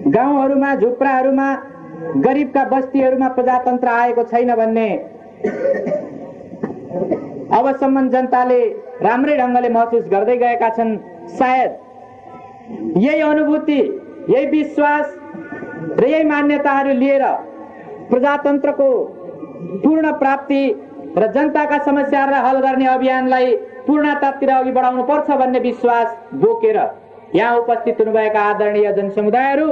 गाउँहरूमा झुप्राहरूमा गरिबका बस्तीहरूमा प्रजातन्त्र आएको छैन भन्ने अबसम्म जनताले राम्रै ढंगले महसुस गर्दै गएका छन्। सायद यही अनुभूति, यही विश्वास र यही मान्यताहरू लिएर प्रजातन्त्रको पूर्ण प्राप्ति र जनताका समस्याहरूलाई हल गर्ने अभियानलाई पूर्णतातिर अघि बढाउनु पर्छ भन्ने विश्वास बोकेर यहाँ उपस्थित हुनुभएका आदरणीय जनसमुदायहरू,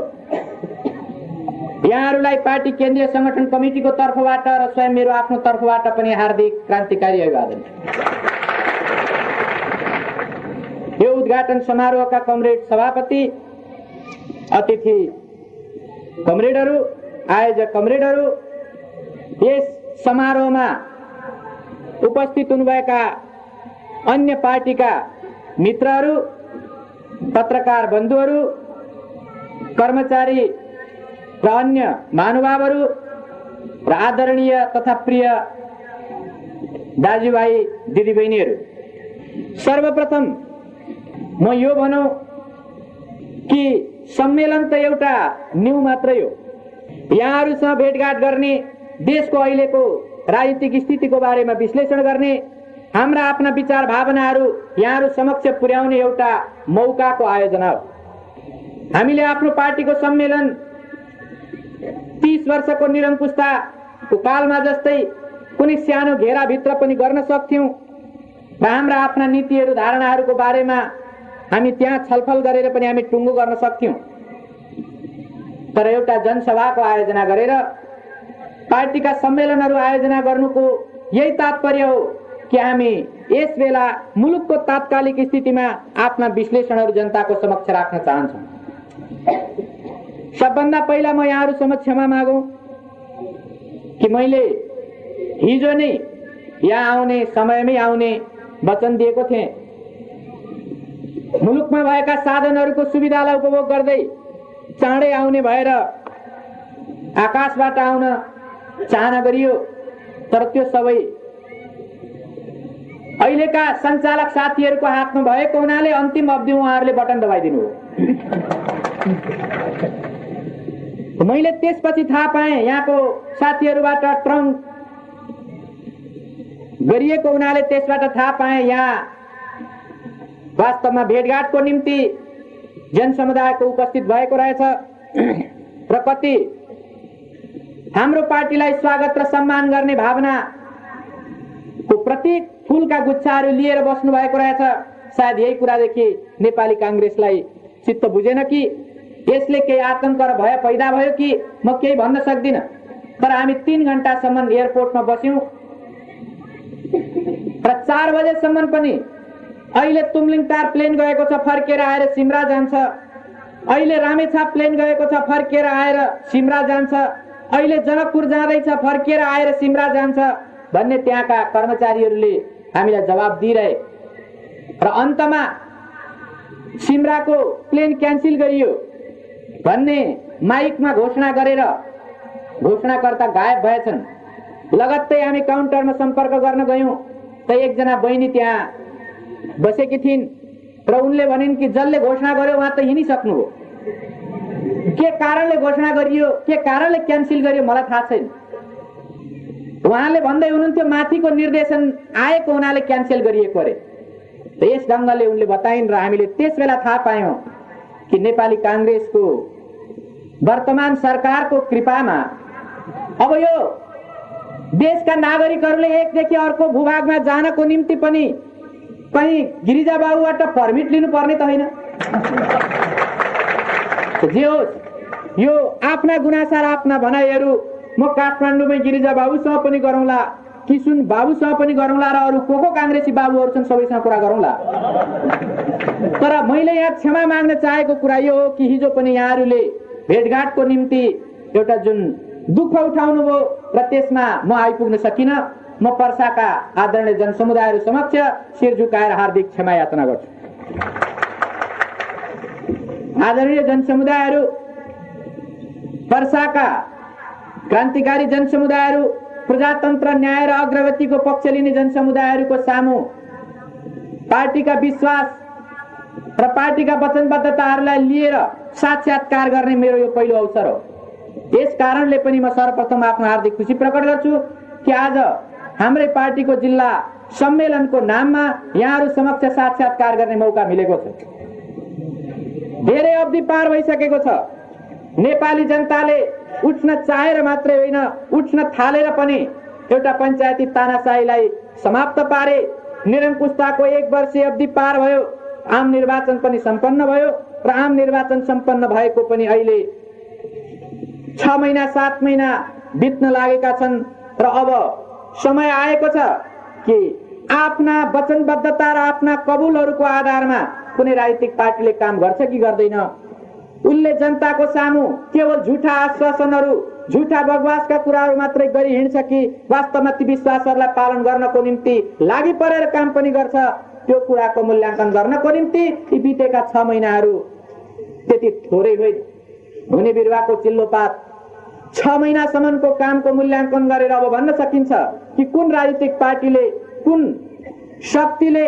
यहाँहरूलाई पार्टी केन्द्रीय संगठन कमिटीको तर्फबाट र स्वयं मेरो आफ्नो तर्फबाट पनि हार्दिक क्रान्तिकारी अभिवादन। यो उद्घाटन समारोहका कमरेड सभापति, अतिथि कमरेडहरू, आयोजक कमरेडहरू, यस समारोहमा उपस्थित हुनुभएका अन्य पार्टीका मित्रहरू, पत्रकार बन्धुहरू, कर्मचारी र अन्य महानुभावहरू र आदरणीय तथा प्रिय दाजुभाइ दिदीबहिनीहरू, सर्वप्रथम म यो भनौं कि सम्मेलन त एउटा न्यू मात्रै हो। यहाँहरूसँग भेटघाट गर्ने, देशको अहिलेको राजनीतिक स्थितिको बारेमा विश्लेषण गर्ने, हाम्रा आफ्ना विचार भावनाहरू यहाँहरू समक्ष पुर्याउने एउटा मौकाको आयोजना हो। हामीले आफ्नो पार्टीको सम्मेलन 30 वर्षको निरङ्कुशताको कालमा जस्तै कुनै सानो घेराभित्र पनि गर्न सक्थ्यौं र हाम्रा आफ्ना नीतिहरू धारणाहरूको बारेमा हामी त्यहाँ छलफल गरेर पनि हामी टुङ्गो गर्न सक्थ्यौं। तर एउटा जनसभाको आयोजना गरेर पार्टीका सम्मेलनहरू आयोजना गर्नुको यही तात्पर्य हो कि हामी यस बेला मुलुकको तात्कालिक स्थितिमा आफ्ना विश्लेषणहरू जनताको समक्ष राख्न चाहन्छौं। सबभन्दा पहिला म यहाँहरू समक्ष क्षमा मागौं कि मैले हिजो नै यहाँ आउने, समयमै आउने वचन दिएको थिएँ। मुलुकमा भएका साधनहरूको सुविधालाई उपभोग गर्दै चाँडै आउने भएर आकाशबाट आउन चाहना गरियो, तर त्यो सबै अहिलेका सञ्चालक साथीहरूको हातमा भएको हुनाले अन्तिम अवधि उहाँहरूले बटन दबाइदिनु हो। मैले त्यसपछि थाहा पाएँ यहाँको साथीहरूबाट ट्रङ्क गरिएको हुनाले त्यसबाट थाहा पाएँ यहाँ वास्तवमा भेटघाटको निम्ति जनसमुदायको उपस्थित भएको रहेछ र कति हाम्रो पार्टीलाई स्वागत र सम्मान गर्ने भावनाको प्रतीक फूलका गुच्छाहरू लिएर बस्नु भएको रहेछ। सायद यही कुरादेखि नेपाली कांग्रेसलाई चित्त बुझेन कि यसले केही आतंक र भय पैदा भयो कि म केही भन्न सक्दिन। तर हामी 3 घण्टासम्म एयरपोर्टमा बस्यौं र 4 बजेसम्म पनि अहिले तुमलिङटार प्लेन गएको छ, फर्केर आएर सिमरा जान्छ। अहिले रामेछाप प्लेन गएको छ, फर्केर आएर सिमरा जान्छ। अहिले जनकपुर जाँदैछ, फर्केर आएर सिमरा जान्छ भन्ने त्यहाँका कर्मचारीहरूले हामीलाई जवाब दिइरहे र अन्तमा सिमराको प्लेन क्यान्सल गरियो भन्ने माइकमा घोषणा गरेर घोषणाकर्ता गायब भएछन्। लगत्तै हामी काउन्टरमा सम्पर्क गर्न गयौं त एकजना बहिनी त्यहाँ बसेकी थिइन् र उनले भनिन् कि जसले घोषणा गर्यो उहाँ त हिँडिसक्नु हो। के कारणले घोषणा गरियो, के कारणले क्यान्सल गरियो मलाई थाहा छैन। उहाँले भन्दै हुनुहुन्थ्यो माथिको निर्देशन आएको हुनाले क्यान्सल गरिएको अरे। यस ढंगले उनले बताइन् र हामीले त्यसबेला थाहा पायौं कि नेपाली कांग्रेसको वर्तमान सरकारको कृपामा अब यो देशका नागरिकहरूले एकदेखि अर्को भूभागमा जानको निम्ति पनि कहीं गिरिजा बाबुबाट पर्मिट लिनुपर्ने त होइन। जे होस् यो आफ्ना गुनासा र आफ्ना भनाइहरू म काठमाडौँमै गिरिजा बाबुसँग पनि गरौँला, किशुन बाबुसँग पनि गरौँला र अरू को कांग्रेसी बाबुहरू छन् सबैसँग कुरा गरौँला। तर मैले यहाँ क्षमा माग्न चाहेको कुरा यो हो कि हिजो पनि यहाँहरूले भेटघाटको निम्ति एउटा जुन दुःख उठाउनु भयो र त्यसमा म आइपुग्न सकिन। म पर्साका आदरणीय जनसमुदायहरू समक्ष शिर झुकाएर हार्दिक क्षमा याचना गर्छु। आदरणीय जनसमुदायहरू, पर्साका क्रान्तिकारी जनसमुदायहरू, प्रजातन्त्र, न्याय र अग्रगतिको पक्ष लिने जनसमुदायहरूको सामु पार्टीका विश्वास र पार्टीका वचनबद्धताहरूलाई लिएर साक्षात्कार गर्ने मेरो यो पहिलो अवसर हो। यस कारणले पनि म सर्वप्रथम आफ्नो हार्दिक खुसी प्रकट गर्छु कि आज हाम्रै पार्टीको जिल्ला सम्मेलनको नाममा यहाँहरू समक्ष साक्षात्कार गर्ने मौका मिलेको छ। धेरै अवधि पार भइसकेको छ। नेपाली जनताले उठ्न चाहेर मात्रै होइन, उठ्न थालेर पनि एउटा पञ्चायती तानाशाहीलाई समाप्त पारे। निरङ्कुशताको 1 वर्षीय अवधि पार भयो, आम निर्वाचन पनि सम्पन्न भयो र आम निर्वाचन सम्पन्न भएको पनि अहिले 6 महिना 7 महिना बित्न लागेका छन् र अब समय आएको छ कि आफ्ना वचनबद्धता र आफ्ना कबुलहरूको आधारमा कुनै राजनीतिक पार्टीले काम गर्छ कि गर्दैन। उनले जनताको सामु केवल झुठा आश्वासनहरू, झुठा बकवासका कुराहरू मात्रै गरी हिँड्छ कि वास्तवमा ती विश्वासहरूलाई पालन गर्नको निम्ति लागि परेर काम पनि गर्छ। त्यो कुराको मूल्याङ्कन गर्नको निम्ति यी बितेका 6 महिनाहरू त्यति थोरै होइन। हुने बिरुवाको चिल्लोपात 6 महिनासम्मको कामको मूल्याङ्कन गरेर अब भन्न सकिन्छ कि कुन राजनीतिक पार्टीले, कुन शक्तिले,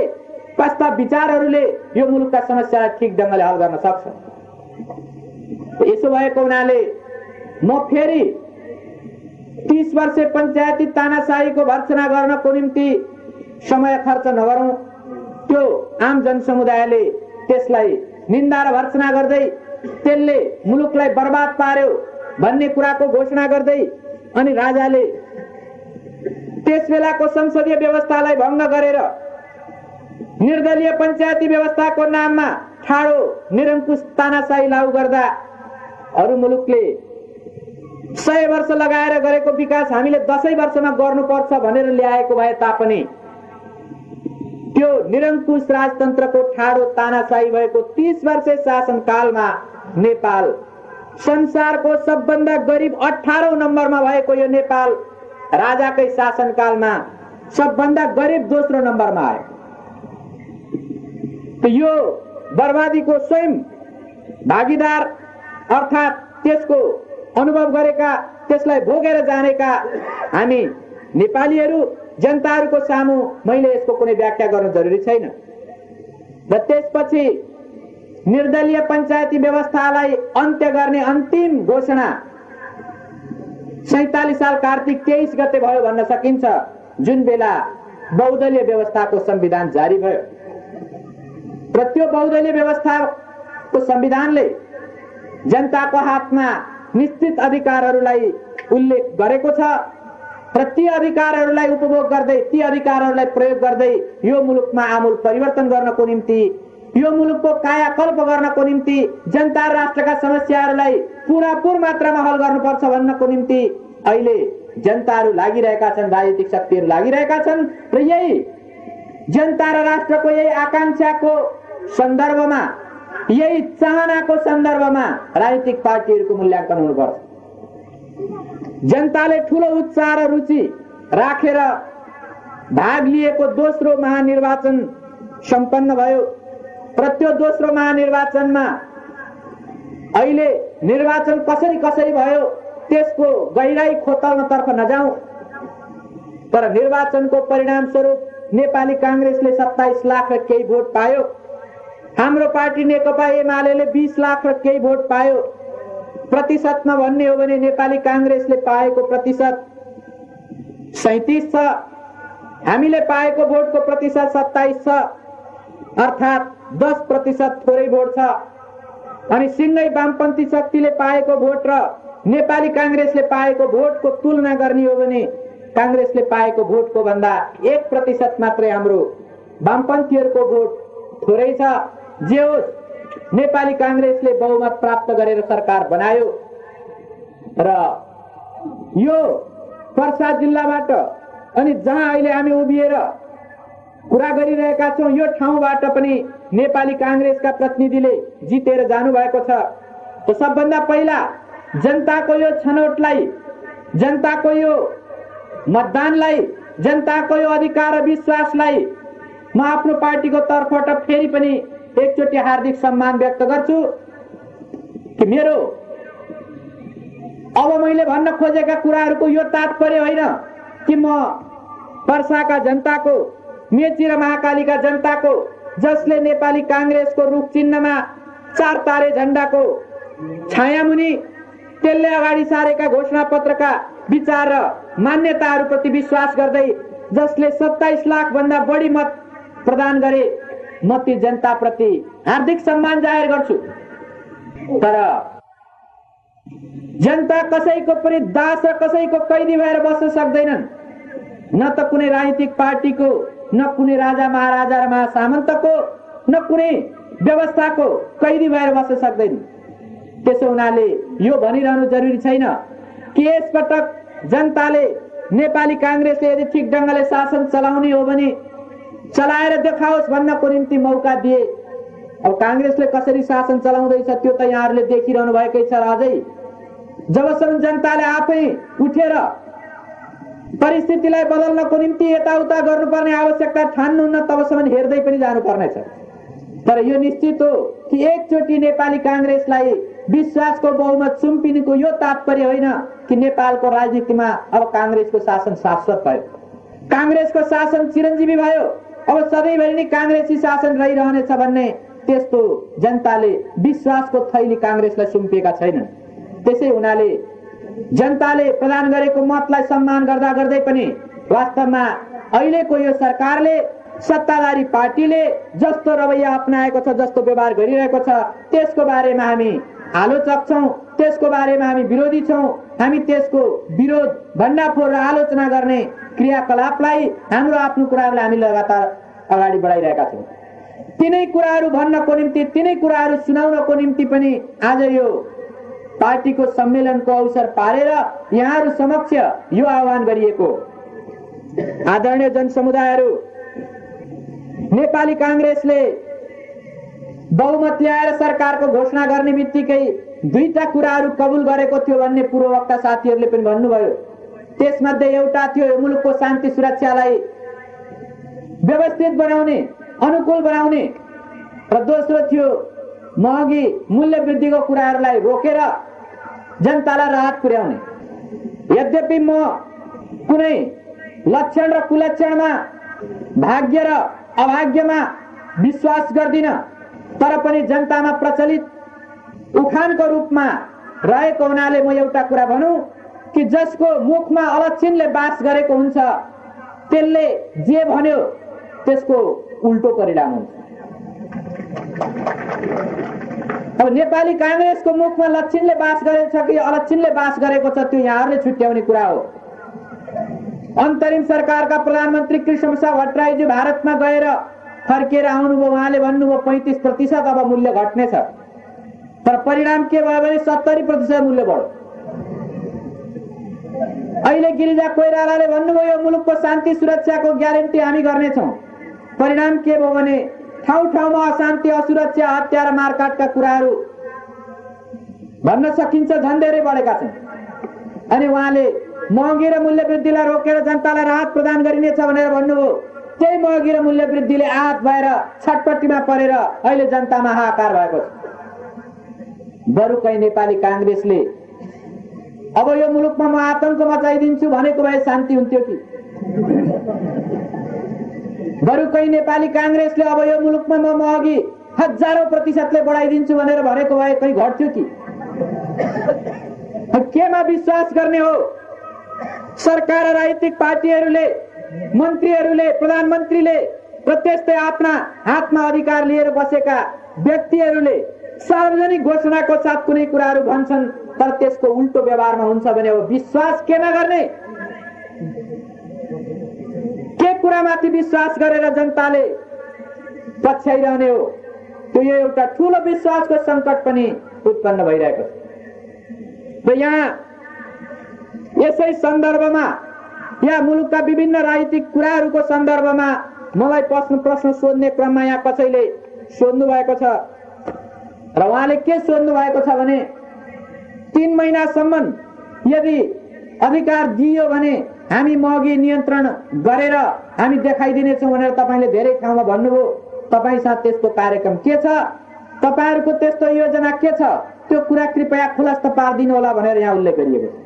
कस्ता विचारहरूले यो मुलुकका समस्यालाई ठिक ढङ्गले हल गर्न सक्छ। यसो भएको हुनाले म फेरि 30 वर्ष पञ्चायती तानाशाहीको भर्त्सना गर्नको निम्ति समय खर्च नगरौं। त्यो आम जनसमुदायले त्यसलाई निन्दा र भर्त्सना गर्दै त्यसले मुलुकलाई बर्बाद पार्यो भन्ने कुराको घोषणा गर्दै अनि राजाले त्यस बेलाको संसदीय व्यवस्थालाई भङ्ग गरेर निर्दलीय पञ्चायती व्यवस्थाको नाममा ठाडो निरङ्कुश तानाशाही लागू गर्दा अरू मुलुकले 100 वर्ष लगाएर गरेको विकास हामीले 10 वर्षमा गर्नुपर्छ भनेर ल्याएको भए तापनि त्यो निरङ्कुश राजतन्त्रको ठाडो तानाशाही भएको 30 वर्ष शासनकालमा नेपाल संसारको सबभन्दा गरिब 18औं नम्बरमा भएको यो नेपाल राजाकै शासनकालमा सबभन्दा गरिब दोस्रो नम्बरमा आयो। यो बर्बादीको स्वयं भागीदार अर्थात् त्यसको अनुभव गरेका, त्यसलाई भोगेर जानेका हामी नेपालीहरू जनताहरूको सामु मैले यसको कुनै व्याख्या गर्न जरुरी छैन। र त्यसपछि निर्दलीय पञ्चायती व्यवस्थालाई अन्त्य गर्ने अन्तिम घोषणा 47 साल कार्तिक 23 गते भयो भन्न सकिन्छ, जुन बेला बहुदलीय व्यवस्थाको संविधान जारी भयो। र त्यो बहुदलीय व्यवस्थाको संविधानले जनताको हातमा निश्चित अधिकारहरूलाई उल्लेख गरेको छ र ती अधिकारहरूलाई उपभोग गर्दै, ती अधिकारहरूलाई प्रयोग गर्दै यो मुलुकमा आमूल परिवर्तन गर्नको निम्ति, यो मुलुकको कायाकल्प गर्नको निम्ति, जनता र राष्ट्रका समस्याहरूलाई पूर्णपूर्ण मात्रामा हल गर्नुपर्छ भन्नको निम्ति अहिले जनताहरू लागिरहेका छन्, राजनीतिक शक्तिहरू लागिरहेका छन्। र यही जनता र राष्ट्रको यही आकांक्षाको सन्दर्भमा, यही चाहनाको सन्दर्भमा राजनीतिक पार्टीहरूको मूल्याङ्कन हुनुपर्छ। जनताले ठूलो उत्साह र रुचि राखेर भाग लिएको दोस्रो महानिर्वाचन सम्पन्न भयो र त्यो दोस्रो महानिर्वाचनमा अहिले निर्वाचन कसरी भयो त्यसको गहिराई खोतल्नतर्फ नजाउँ, तर निर्वाचनको परिणाम स्वरूप नेपाली कांग्रेसले 27 लाख र केही भोट पायो। हाम्रो पार्टी नेकपा एमाले 20 लाख र केही भोट पायो। प्रतिशतमा भन्ने हो भने नेपाली कांग्रेसले पाएको प्रतिशत 37 छ, हामीले पाएको भोटको प्रतिशत 27 छ, अर्थात् 10% थोरै भोट छ। अनि सिंगै वामपन्थी शक्तिले पाएको भोट र नेपाली कांग्रेसले पाएको भोटको तुलना गर्ने हो भने कांग्रेसले पाएको भोटको भन्दा 1% मात्रै हाम्रो वामपन्थीहरूको भोट थोरै छ। जे होस्, नेपाली कांग्रेसले बहुमत प्राप्त गरेर सरकार बनायो र यो पर्सा जिल्लाबाट अनि जहाँ अहिले हामी उभिएर कुरा गरिरहेका छौं यो ठाउँबाट पनि नेपाली कांग्रेसका प्रतिनिधिले जितेर जानु भएको छ। त सबभन्दा पहिला जनताको यो छनौटलाई, जनताको यो मतदानलाई, जनताको यो अधिकार र विश्वासलाई म आफ्नो पार्टीको तर्फबाट फेरि पनि एकचोटि हार्दिक सम्मान व्यक्त गर्छु कि मेरो अब मैले भन्न खोजेका कुराहरूको यो तात्पर्य होइन कि म पर्साका जनताको, मेची र महाकालीका जनताको जसले नेपाली कांग्रेसको रुख चिन्हमा 4 तारे झण्डाको छायामुनि त्यसले अगाडि सारेका घोषणा पत्रका विचार र मान्यताहरूप्रति विश्वास गर्दै जसले 27 लाख भन्दा बढी मत प्रदान गरे, म ती जनताप्रति हार्दिक सम्मान जाहेर गर्छु। तर जनता कसैको पनि दास र कसैको कैदी भएर बस्न सक्दैनन्। न त कुनै राजनीतिक पार्टीको, न कुनै राजा महाराजा र महासामन्तको, न कुनै व्यवस्थाको कैदी भएर बस्न सक्दैन। त्यसो हुनाले यो भनिरहनु जरुरी छैन कि यसपटक जनताले नेपाली कांग्रेसले यदि ठिक ढंगले शासन चलाउने हो भने चलाएर देखाओस् भन्नको निम्ति मौका दिए। अब कांग्रेसले कसरी शासन चलाउँदैछ त्यो त यहाँहरूले देखिरहनु भएकै छ। अझै जबसम्म जनताले आफै उठेर परिस्थितिलाई बदल्नको निम्ति यताउता गर्नुपर्ने आवश्यकता ठान्नुहुन्न तबसम्म हेर्दै पनि जानुपर्नेछ। तर यो निश्चित हो कि एकचोटि नेपाली कांग्रेसलाई विश्वासको बहुमत सुम्पिनुको यो तात्पर्य होइन कि नेपालको राजनीतिमा अब कांग्रेसको शासन शाश्वत भयो, कांग्रेसको शासन चिरञ्जीवी भयो, अब सधैँभरि नै कांग्रेसी शासन रहिरहनेछ भन्ने त्यस्तो जनताले विश्वासको थैली कांग्रेसलाई सुम्पिएका छैनन्। त्यसै हुनाले जनताले प्रदान गरेको मतलाई सम्मान गर्दा गर्दै पनि वास्तवमा अहिलेको यो सरकारले, सत्ताधारी पार्टीले जस्तो रवैया अपनाएको छ, जस्तो व्यवहार गरिरहेको छ, त्यसको बारेमा हामी आलोचक छौं, त्यसको बारेमा हामी विरोधी छौं। हामी त्यसको विरोध, भण्डाफोर र आलोचना गर्ने क्रियाकलापलाई, हाम्रो आफ्नो कुराहरूलाई हामी लगातार अगाडि बढाइरहेका छौं। तिनै कुराहरू भन्नको निम्ति, तिनै कुराहरू सुनाउनको निम्ति पनि आज यो पार्टीको सम्मेलनको अवसर पारेर यहाँहरू समक्ष यो आह्वान गरिएको। आदरणीय जनसमुदायहरू, नेपाली कांग्रेसले बहुमत ल्याएर सरकारको घोषणा गर्ने बित्तिकै दुईटा कुराहरू कबुल गरेको थियो भन्ने पूर्ववक्ता साथीहरूले पनि भन्नुभयो। त्यसमध्ये एउटा थियो यो मुलुकको शान्ति सुरक्षालाई व्यवस्थित बनाउने, अनुकूल बनाउने, र दोस्रो थियो महँगी मूल्य वृद्धिको कुराहरूलाई रोकेर जनतालाई राहत पुर्याउने। यद्यपि म कुनै लक्षण र कुलक्षणमा, भाग्य र अभाग्यमा विश्वास गर्दिन, तर पनि जनतामा प्रचलित उखानको रूपमा रहेको हुनाले म एउटा कुरा भनौं कि जसको मुखमा अलक्षिणले बास गरेको हुन्छ त्यसले जे भन्यो त्यसको उल्टो परिणाम हुन्छ। अब नेपाली कांग्रेसको मुखमा लक्षिणले बास गरेको छ कि अलक्षिणले बास गरेको छ त्यो यहाँहरूले छुट्याउने कुरा हो। अन्तरिम सरकारका प्रधानमन्त्री कृष्णप्रसाद भट्टराईजी भारतमा गएर फर्केर आउनुभयो। उहाँले भन्नुभयो 35% अब मूल्य घट्नेछ, तर परिणाम के भयो भने 70% मूल्य बढ्यो। अहिले गिरिजा कोइरालाले भन्नुभयो यो मुलुकको शान्ति सुरक्षाको ग्यारेन्टी हामी गर्नेछौँ। परिणाम के भयो भने ठाउँ ठाउँमा अशान्ति, असुरक्षा, हत्या र मारकाटका कुराहरू भन्न सकिन्छ झन् धेरै बढेका छन्। अनि उहाँले महँगी र मूल्य वृद्धिलाई रोकेर जनतालाई राहत प्रदान गरिनेछ भनेर भन्नुभयो। त्यही महँगी र मूल्य वृद्धिले आहत भएर छटपट्टिमा परेर अहिले जनतामा हाहाकार भएको छ। बरु कहीँ नेपाली कांग्रेसले अब यो मुलुकमा म आतंक मचाइदिन्छु भनेको भए शान्ति हुन्थ्यो कि? बरु कहीँ नेपाली कांग्रेसले अब यो मुलुकमा म महँगी हजारौं प्रतिशतले बढाइदिन्छु भनेर भनेको भए कहीँ घट्थ्यो कि? केमा विश्वास गर्ने हो? सरकार र राजनीतिक पार्टीहरूले, मन्त्रीहरूले, प्रधानमन्त्रीले र त्यस्तै आफ्ना हातमा अधिकार लिएर बसेका व्यक्तिहरूले सार्वजनिक घोषणाको साथ कुनै कुराहरू भन्छन् तर त्यसको उल्टो व्यवहारमा हुन्छ भने अब विश्वास केमा गर्ने? के कुरामाथि विश्वास गरेर जनताले पछ्याइरहने हो? त्यो एउटा ठूलो विश्वासको संकट पनि उत्पन्न भइरहेको छ। र यहाँ यसै सन्दर्भमा, या मुलुकका विभिन्न राजनीतिक कुराहरूको सन्दर्भमा मलाई प्रश्न सोध्ने क्रममा यहाँ कसैले सोध्नु भएको छ र उहाँले के सोध्नु भएको छ भने 3 महिनासम्म यदि अधिकार दियो भने हामी महँगी नियन्त्रण गरेर हामी देखाइदिनेछौँ भनेर तपाईले धेरै ठाउँमा भन्नुभयो। तपाईसँग त्यस्तो कार्यक्रम के छ? तपाईहरुको त्यस्तो योजना के छ? त्यो कुरा कृपया खुलासा पारिदिनु होला भनेर यहाँ उल्लेख गरिएको छ।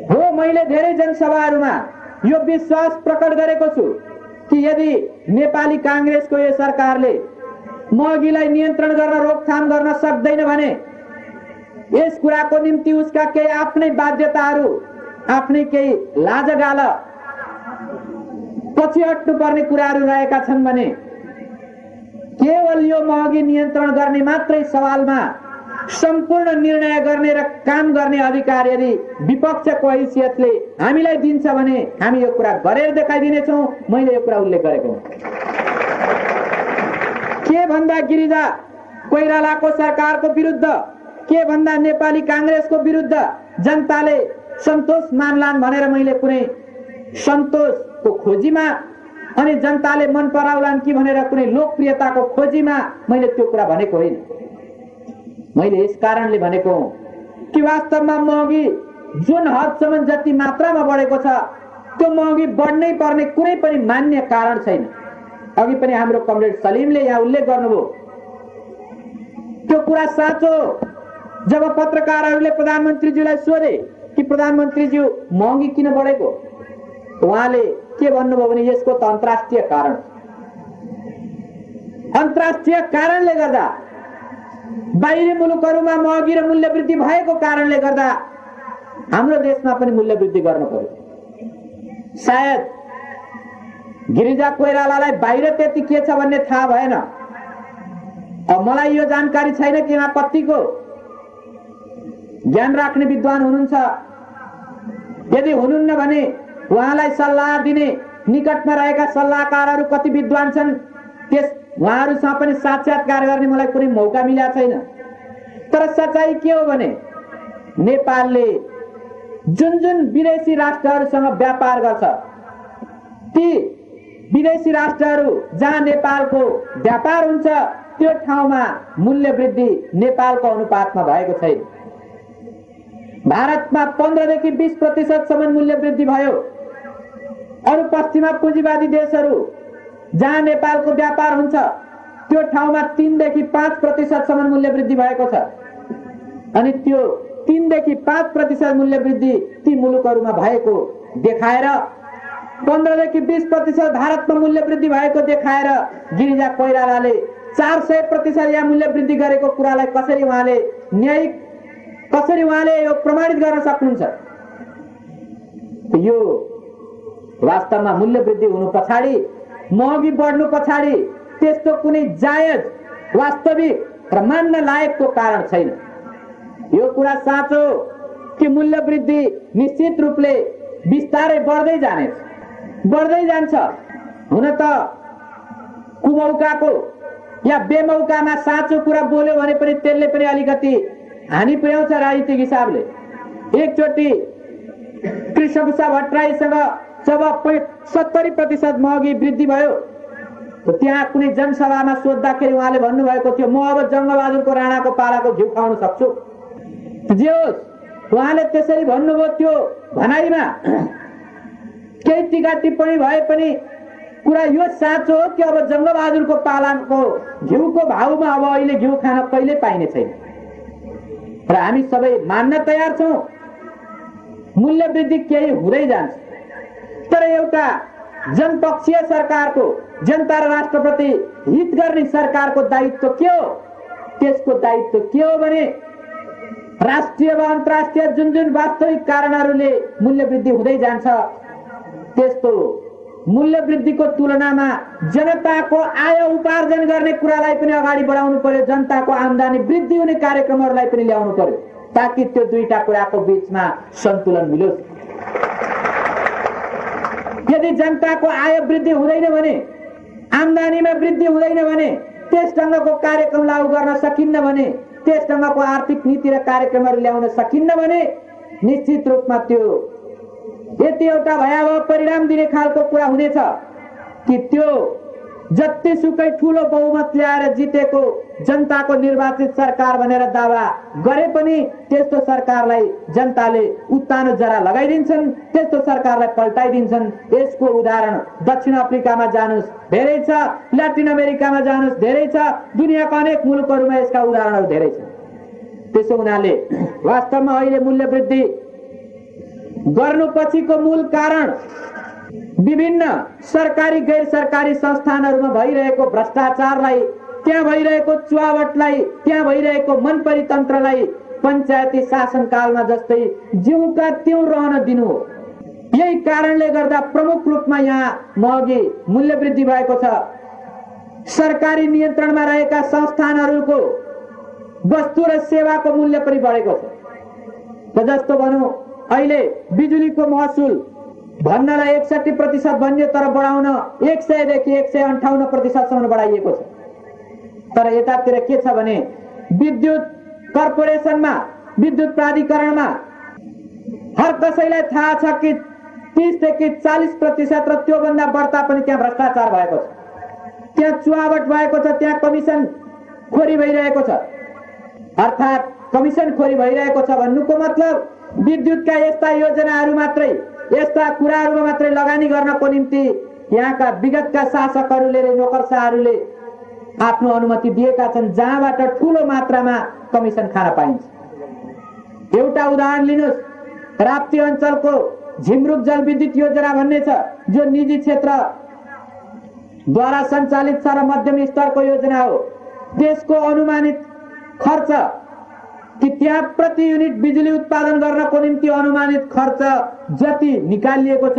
हो, मैले धेरै जनसभाहरूमा यो विश्वास प्रकट गरेको छु कि यदि नेपाली कांग्रेसको यो सरकारले महँगीलाई नियन्त्रण गर्न रोकथाम गर्न सक्दैन भने यस कुराको निम्ति उसका केही आफ्नै बाध्यताहरू आफ्नै केही लाजगाल पछि हट्नु पर्ने कुराहरू रहेका छन् भने केवल यो महँगी नियन्त्रण गर्ने मात्रै सवालमा सम्पूर्ण निर्णय गर्ने र काम गर्ने अधिकार यदि विपक्षको हैसियतले हामीलाई दिन्छ भने हामी यो कुरा गरेर देखाइदिनेछौँ। मैले यो कुरा उल्लेख गरेको हुँ। के भन्दा गिरिजा कोइरालाको सरकारको विरुद्ध, के भन्दा नेपाली कांग्रेसको विरुद्ध जनताले सन्तोष मान्लान् भनेर मैले कुनै सन्तोषको खोजीमा अनि जनताले मन पराउलान् कि भनेर कुनै लोकप्रियताको खोजीमा मैले त्यो कुरा भनेको होइन। मैले यस कारणले भनेको हुँ कि वास्तवमा महँगी जुन हदसम्म जति मात्रामा बढेको छ त्यो महँगी बढ्नै पर्ने कुनै पनि मान्य कारण छैन। अघि पनि हाम्रो कमरेड सलिमले यहाँ उल्लेख गर्नुभयो, त्यो कुरा साँचो। जब पत्रकारहरूले प्रधानमन्त्रीज्यूलाई सोधे कि प्रधानमन्त्रीज्यू महँगी किन बढेको, उहाँले के भन्नुभयो भने यसको त अन्तर्राष्ट्रिय कारण, अन्तर्राष्ट्रिय कारणले गर्दा बाहिरी मुलुकहरूमा महँगी र मूल्य वृद्धि भएको कारणले गर्दा हाम्रो देशमा पनि मूल्य वृद्धि गर्नु पर्यो। सायद गिरिजा कोइरालालाई बाहिर त्यति के छ भन्ने थाहा भएन। अब मलाई यो जानकारी छैन कि उहाँ कतिको ज्ञान राख्ने विद्वान हुनुहुन्छ। यदि हुनुहुन्न भने उहाँलाई सल्लाह दिने निकटमा रहेका सल्लाहकारहरू कति विद्वान छन् त्यस उहाँहरूसँग पनि साक्षात्कार गर्ने मलाई कुनै मौका मिलेको छैन। तर सच्चाइ के हो भने नेपालले जुन जुन विदेशी राष्ट्रहरूसँग व्यापार गर्छ ती विदेशी राष्ट्रहरू जहाँ नेपालको व्यापार हुन्छ त्यो ठाउँमा मूल्य वृद्धि नेपालको अनुपातमा भएको छैन। भारतमा 15 देखि 20% सम्म मूल्य वृद्धि भयो। अरू पश्चिमा पुँजीवादी देशहरू जहाँ नेपालको व्यापार हुन्छ त्यो ठाउँमा 3 देखि 5% सम्म मूल्य वृद्धि भएको छ। अनि त्यो 3 देखि 5% मूल्य वृद्धि ती मुलुकहरूमा भएको देखाएर 15 देखि 20% भारतमा मूल्य वृद्धि भएको देखाएर गिरिजा कोइरालाले 400% यहाँ मूल्य वृद्धि गरेको कुरालाई कसरी उहाँले न्यायिक, कसरी उहाँले यो प्रमाणित गर्न सक्नुहुन्छ? यो वास्तवमा मूल्य वृद्धि हुनु पछाडि, महँगी बढ्नु पछाडि त्यस्तो कुनै जायज, वास्तविक र मान्न लायकको कारण छैन। यो कुरा साँचो कि मूल्य वृद्धि निश्चित रूपले बिस्तारै बढ्दै जान्छ। हुन त कुमौकाको या बेमौकामा साँचो कुरा बोल्यो भने पनि त्यसले पनि अलिकति हानि पुर्याउँछ राजनीतिक हिसाबले। एकचोटि कृष्णप्रसाद भट्टराईसँग जब 70% महँगी वृद्धि भयो त्यहाँ कुनै जनसभामा सोद्धाखेरि उहाँले भन्नुभएको थियो म अब जङ्गबहादुरको राणाको पालाको घिउ खाउन सक्छु। जे होस् उहाँले त्यसरी भन्नुभयो। त्यो भनाइमा केही टीका टिप्पणी भए पनि कुरा यो साँचो हो कि अब जङ्गबहादुरको पालाको घिउको भाउमा अब अहिले घिउ खान कहिले पाइने छैन र हामी सबै मान्न तयार छौँ मूल्य वृद्धि केही हुँदै जान्छ। तर एउटा जनपक्षीय सरकारको, जनता र राष्ट्रप्रति हित गर्ने सरकारको दायित्व के हो? त्यसको दायित्व के हो भने राष्ट्रिय वा अन्तर्राष्ट्रिय जुन जुन वास्तविक कारणहरूले मूल्य वृद्धि हुँदै जान्छ त्यस्तो मूल्य वृद्धिको तुलनामा जनताको आय उपार्जन गर्ने कुरालाई पनि अगाडि बढाउनु पर्यो। जनताको आम्दानी वृद्धि हुने कार्यक्रमहरूलाई पनि ल्याउनु पर्यो ताकि त्यो दुईटा कुराको बीचमा सन्तुलन मिलोस्। यदि जनताको आय वृद्धि हुँदैन भने, आम्दानीमा वृद्धि हुँदैन भने, त्यस ढङ्गको कार्यक्रम लागू गर्न सकिन्न भने, त्यस ढङ्गको आर्थिक नीति र कार्यक्रमहरू ल्याउन सकिन्न भने निश्चित रूपमा त्यो यति एउटा भयावह परिणाम दिने खालको कुरा हुनेछ कि त्यो जतिसुकै ठुलो बहुमत ल्याएर जितेको जनताको निर्वाचित सरकार भनेर दावा गरे पनि त्यस्तो सरकारलाई जनताले उत्तानो जरा लगाइदिन्छन्, त्यस्तो सरकारलाई पल्टाइदिन्छन्। यसको उदाहरण दक्षिण अफ्रिकामा जानुस् धेरै छ, ल्याटिन अमेरिकामा जानुस् धेरै छ, दुनियाँका अनेक मुलुकहरूमा यसका उदाहरणहरू धेरै छन्। त्यसो हुनाले वास्तवमा अहिले मूल्य वृद्धि गर्नु पछिको मूल कारण विभिन्न सरकारी गैर सरकारी संस्थानहरूमा भइरहेको भ्रष्टाचारलाई, त्यहाँ भइरहेको चुहावटलाई, त्यहाँ भइरहेको मन परितन्त्रलाई पञ्चायती शासनकालमा जस्तै ज्यूका त्यों रहन दिनु हो। यही कारणले गर्दा प्रमुख रूपमा यहाँ महँगी मूल्य वृद्धि भएको छ। सरकारी नियन्त्रणमा रहेका संस्थानहरूको वस्तु र सेवाको मूल्य पनि बढेको छ। जस्तो भनौँ अहिले बिजुलीको महसुल भन्नलाई 61% भन्यो, तर बढाउन 100 देखि 158% सम्म बढाइएको छ। तर यतातिर के छ भने विद्युत कर्पोरेसनमा, विद्युत प्राधिकरणमा हर कसैलाई थाहा छ कि 30 देखि 40% र त्योभन्दा बढ्ता पनि त्यहाँ भ्रष्टाचार भएको छ, त्यहाँ चुहावट भएको छ, त्यहाँ कमिसन खोरी भइरहेको छ। अर्थात् कमिसन खोरी भइरहेको छ भन्नुको मतलब विद्युतका यस्ता योजनाहरू मात्रै, यस्ता कुराहरूमा मात्रै लगानी गर्नको निम्ति यहाँका विगतका शासकहरूले र नोकरशाहहरूले आफ्नो अनुमति दिएका छन्, जहाँबाट ठूलो मात्रामा कमिसन खान पाइन्छ। एउटा उदाहरण लिनुहोस्, राप्ती अञ्चलको झिमरुक जलविद्युत योजना भन्ने छ, जो निजी क्षेत्रद्वारा सञ्चालित छ र मध्यम स्तरको योजना हो। त्यसको अनुमानित खर्च कि त्यहाँ प्रति युनिट बिजुली उत्पादन गर्नको निम्ति अनुमानित खर्च जति निकालिएको छ,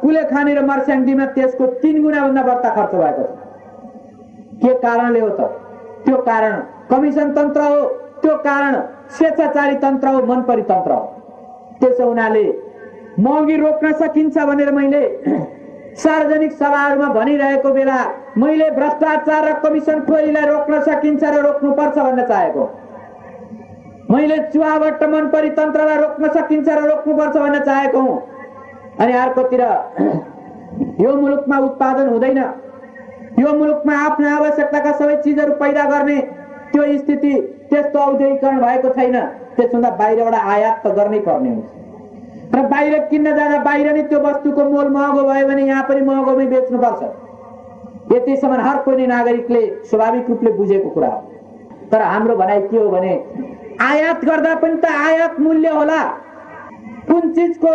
कुलेखानी र मर्स्याङदीमा त्यसको 3 गुणा भन्दा बढ्ता खर्च भएको छ। के कारणले हो त? त्यो कारण कमिसन तन्त्र हो, त्यो कारण स्वेच्छाचारी तन्त्र हो, मन परितन्त्र हो। त्यसो हुनाले महँगी रोक्न सकिन्छ भनेर मैले सार्वजनिक सभाहरूमा भनिरहेको बेला मैले भ्रष्टाचार र कमिसन खोरीलाई रोक्न सकिन्छ र रोक्नुपर्छ भन्न चाहेको। मैले चुहावट र मन परितन्त्रलाई रोक्न सकिन्छ र रोक्नुपर्छ भन्न चाहेको हुँ। अनि अर्कोतिर यो मुलुकमा उत्पादन हुँदैन, यो मुलुकमा आफ्नो आवश्यकताका सबै चिजहरू पैदा गर्ने त्यो स्थिति, त्यस्तो औद्योगिकरण भएको छैन। त्यसभन्दा बाहिरबाट आयात त गर्नै पर्ने हुन्छ र बाहिर किन्न जाँदा बाहिर नै त्यो वस्तुको मोल महँगो भयो भने यहाँ पनि महँगोमै बेच्नुपर्छ। यतिसम्म हर कुनै नागरिकले स्वाभाविक रूपले बुझेको कुरा हो। तर हाम्रो भनाइ के हो भने आयात गर्दा पनि त आयात मूल्य होला, कुन चिजको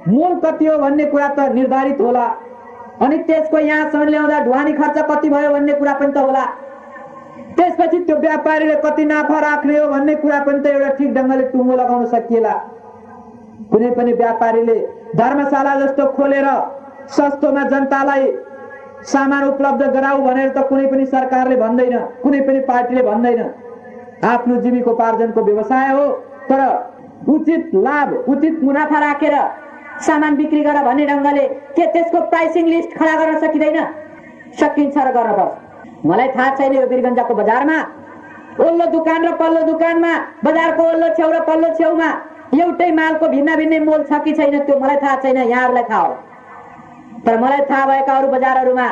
मूल कति हो भन्ने कुरा त निर्धारित होला, अनि त्यसको यहाँसम्म ल्याउँदा ढुवानी खर्च कति भयो भन्ने कुरा पनि त होला। त्यसपछि त्यो व्यापारीले कति नाफा राख्ने हो भन्ने कुरा पनि त एउटा ठिक ढङ्गले टुङ्गो लगाउन सकिएला। कुनै पनि व्यापारीले धर्मशाला जस्तो खोलेर सस्तोमा जनतालाई सामान उपलब्ध गराऊ भनेर त कुनै पनि सरकारले भन्दैन, कुनै पनि पार्टीले भन्दैन। आफ्नो जीविकोपार्जनको व्यवसाय हो, तर उचित लाभ, उचित मुनाफा राखेर सामान बिक्री गर भन्ने ढङ्गले के त्यसको प्राइसिङ लिस्ट खडा गर्न सकिँदैन? सकिन्छ र गर्नुपर्छ। मलाई थाहा छैन यो वीरगञ्जको बजारमा ओल्लो दुकान र पल्लो दुकानमा, बजारको ओल्लो छेउ र पल्लो छेउमा एउटै मालको भिन्न भिन्न मोल छ कि छैन, त्यो मलाई थाहा छैन, यहाँहरूलाई थाहा हो। तर मलाई थाहा भएका अरू बजारहरूमा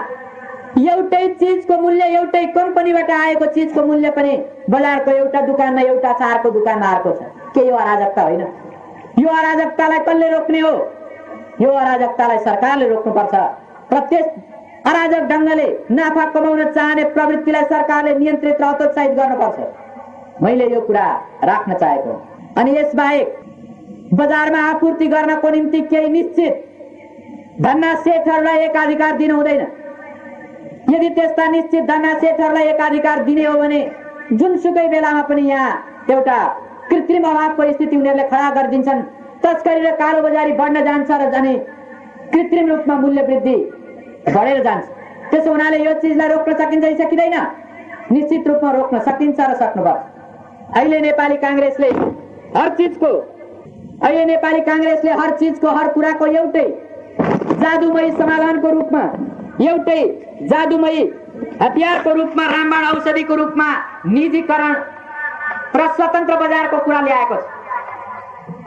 एउटै चिजको मूल्य, एउटै कम्पनीबाट आएको चिजको मूल्य पनि बजारको एउटा दुकानमा, एउटा चारको दुकानमा अर्को छ। के यो अराजकता होइन? यो अराजकतालाई कसले रोक्ने हो? यो अराजकतालाई सरकारले रोक्नुपर्छ। प्रत्येक अराजक ढङ्गले नाफा कमाउन चाहने प्रवृत्तिलाई सरकारले नियन्त्रित र हतोत्साहित गर्नुपर्छ। मैले यो कुरा राख्न चाहेको। अनि यसबाहेक बजारमा आपूर्ति गर्नको निम्ति केही निश्चित धन्ना सेठहरूलाई एकाधिकार दिनु हुँदैन। यदि त्यस्ता निश्चित धन्ना सेठहरूलाई एकाधिकार दिने हो भने जुनसुकै बेलामा पनि यहाँ एउटा कृत्रिम अभावको स्थिति उनीहरूले खडा गरिदिन्छन्। तस्करी र कालोबजारी बढ्न जान्छ र जाने कृत्रिम रूपमा मूल्य वृद्धि बढेर जान्छ। त्यसो हुनाले यो चिजलाई रोक्न सकिन्छ कि सकिँदैन? निश्चित रूपमा रोक्न सकिन्छ र सक्नुपर्छ। अहिले नेपाली काङ्ग्रेसले हर चिजको हर कुराको एउटै जादुमयी समाधानको रूपमा, एउटै जादुमयी हतियारको रूपमा, रामबाण औषधिको रूपमा निजीकरण र स्वतन्त्र बजारको कुरा ल्याएको छ।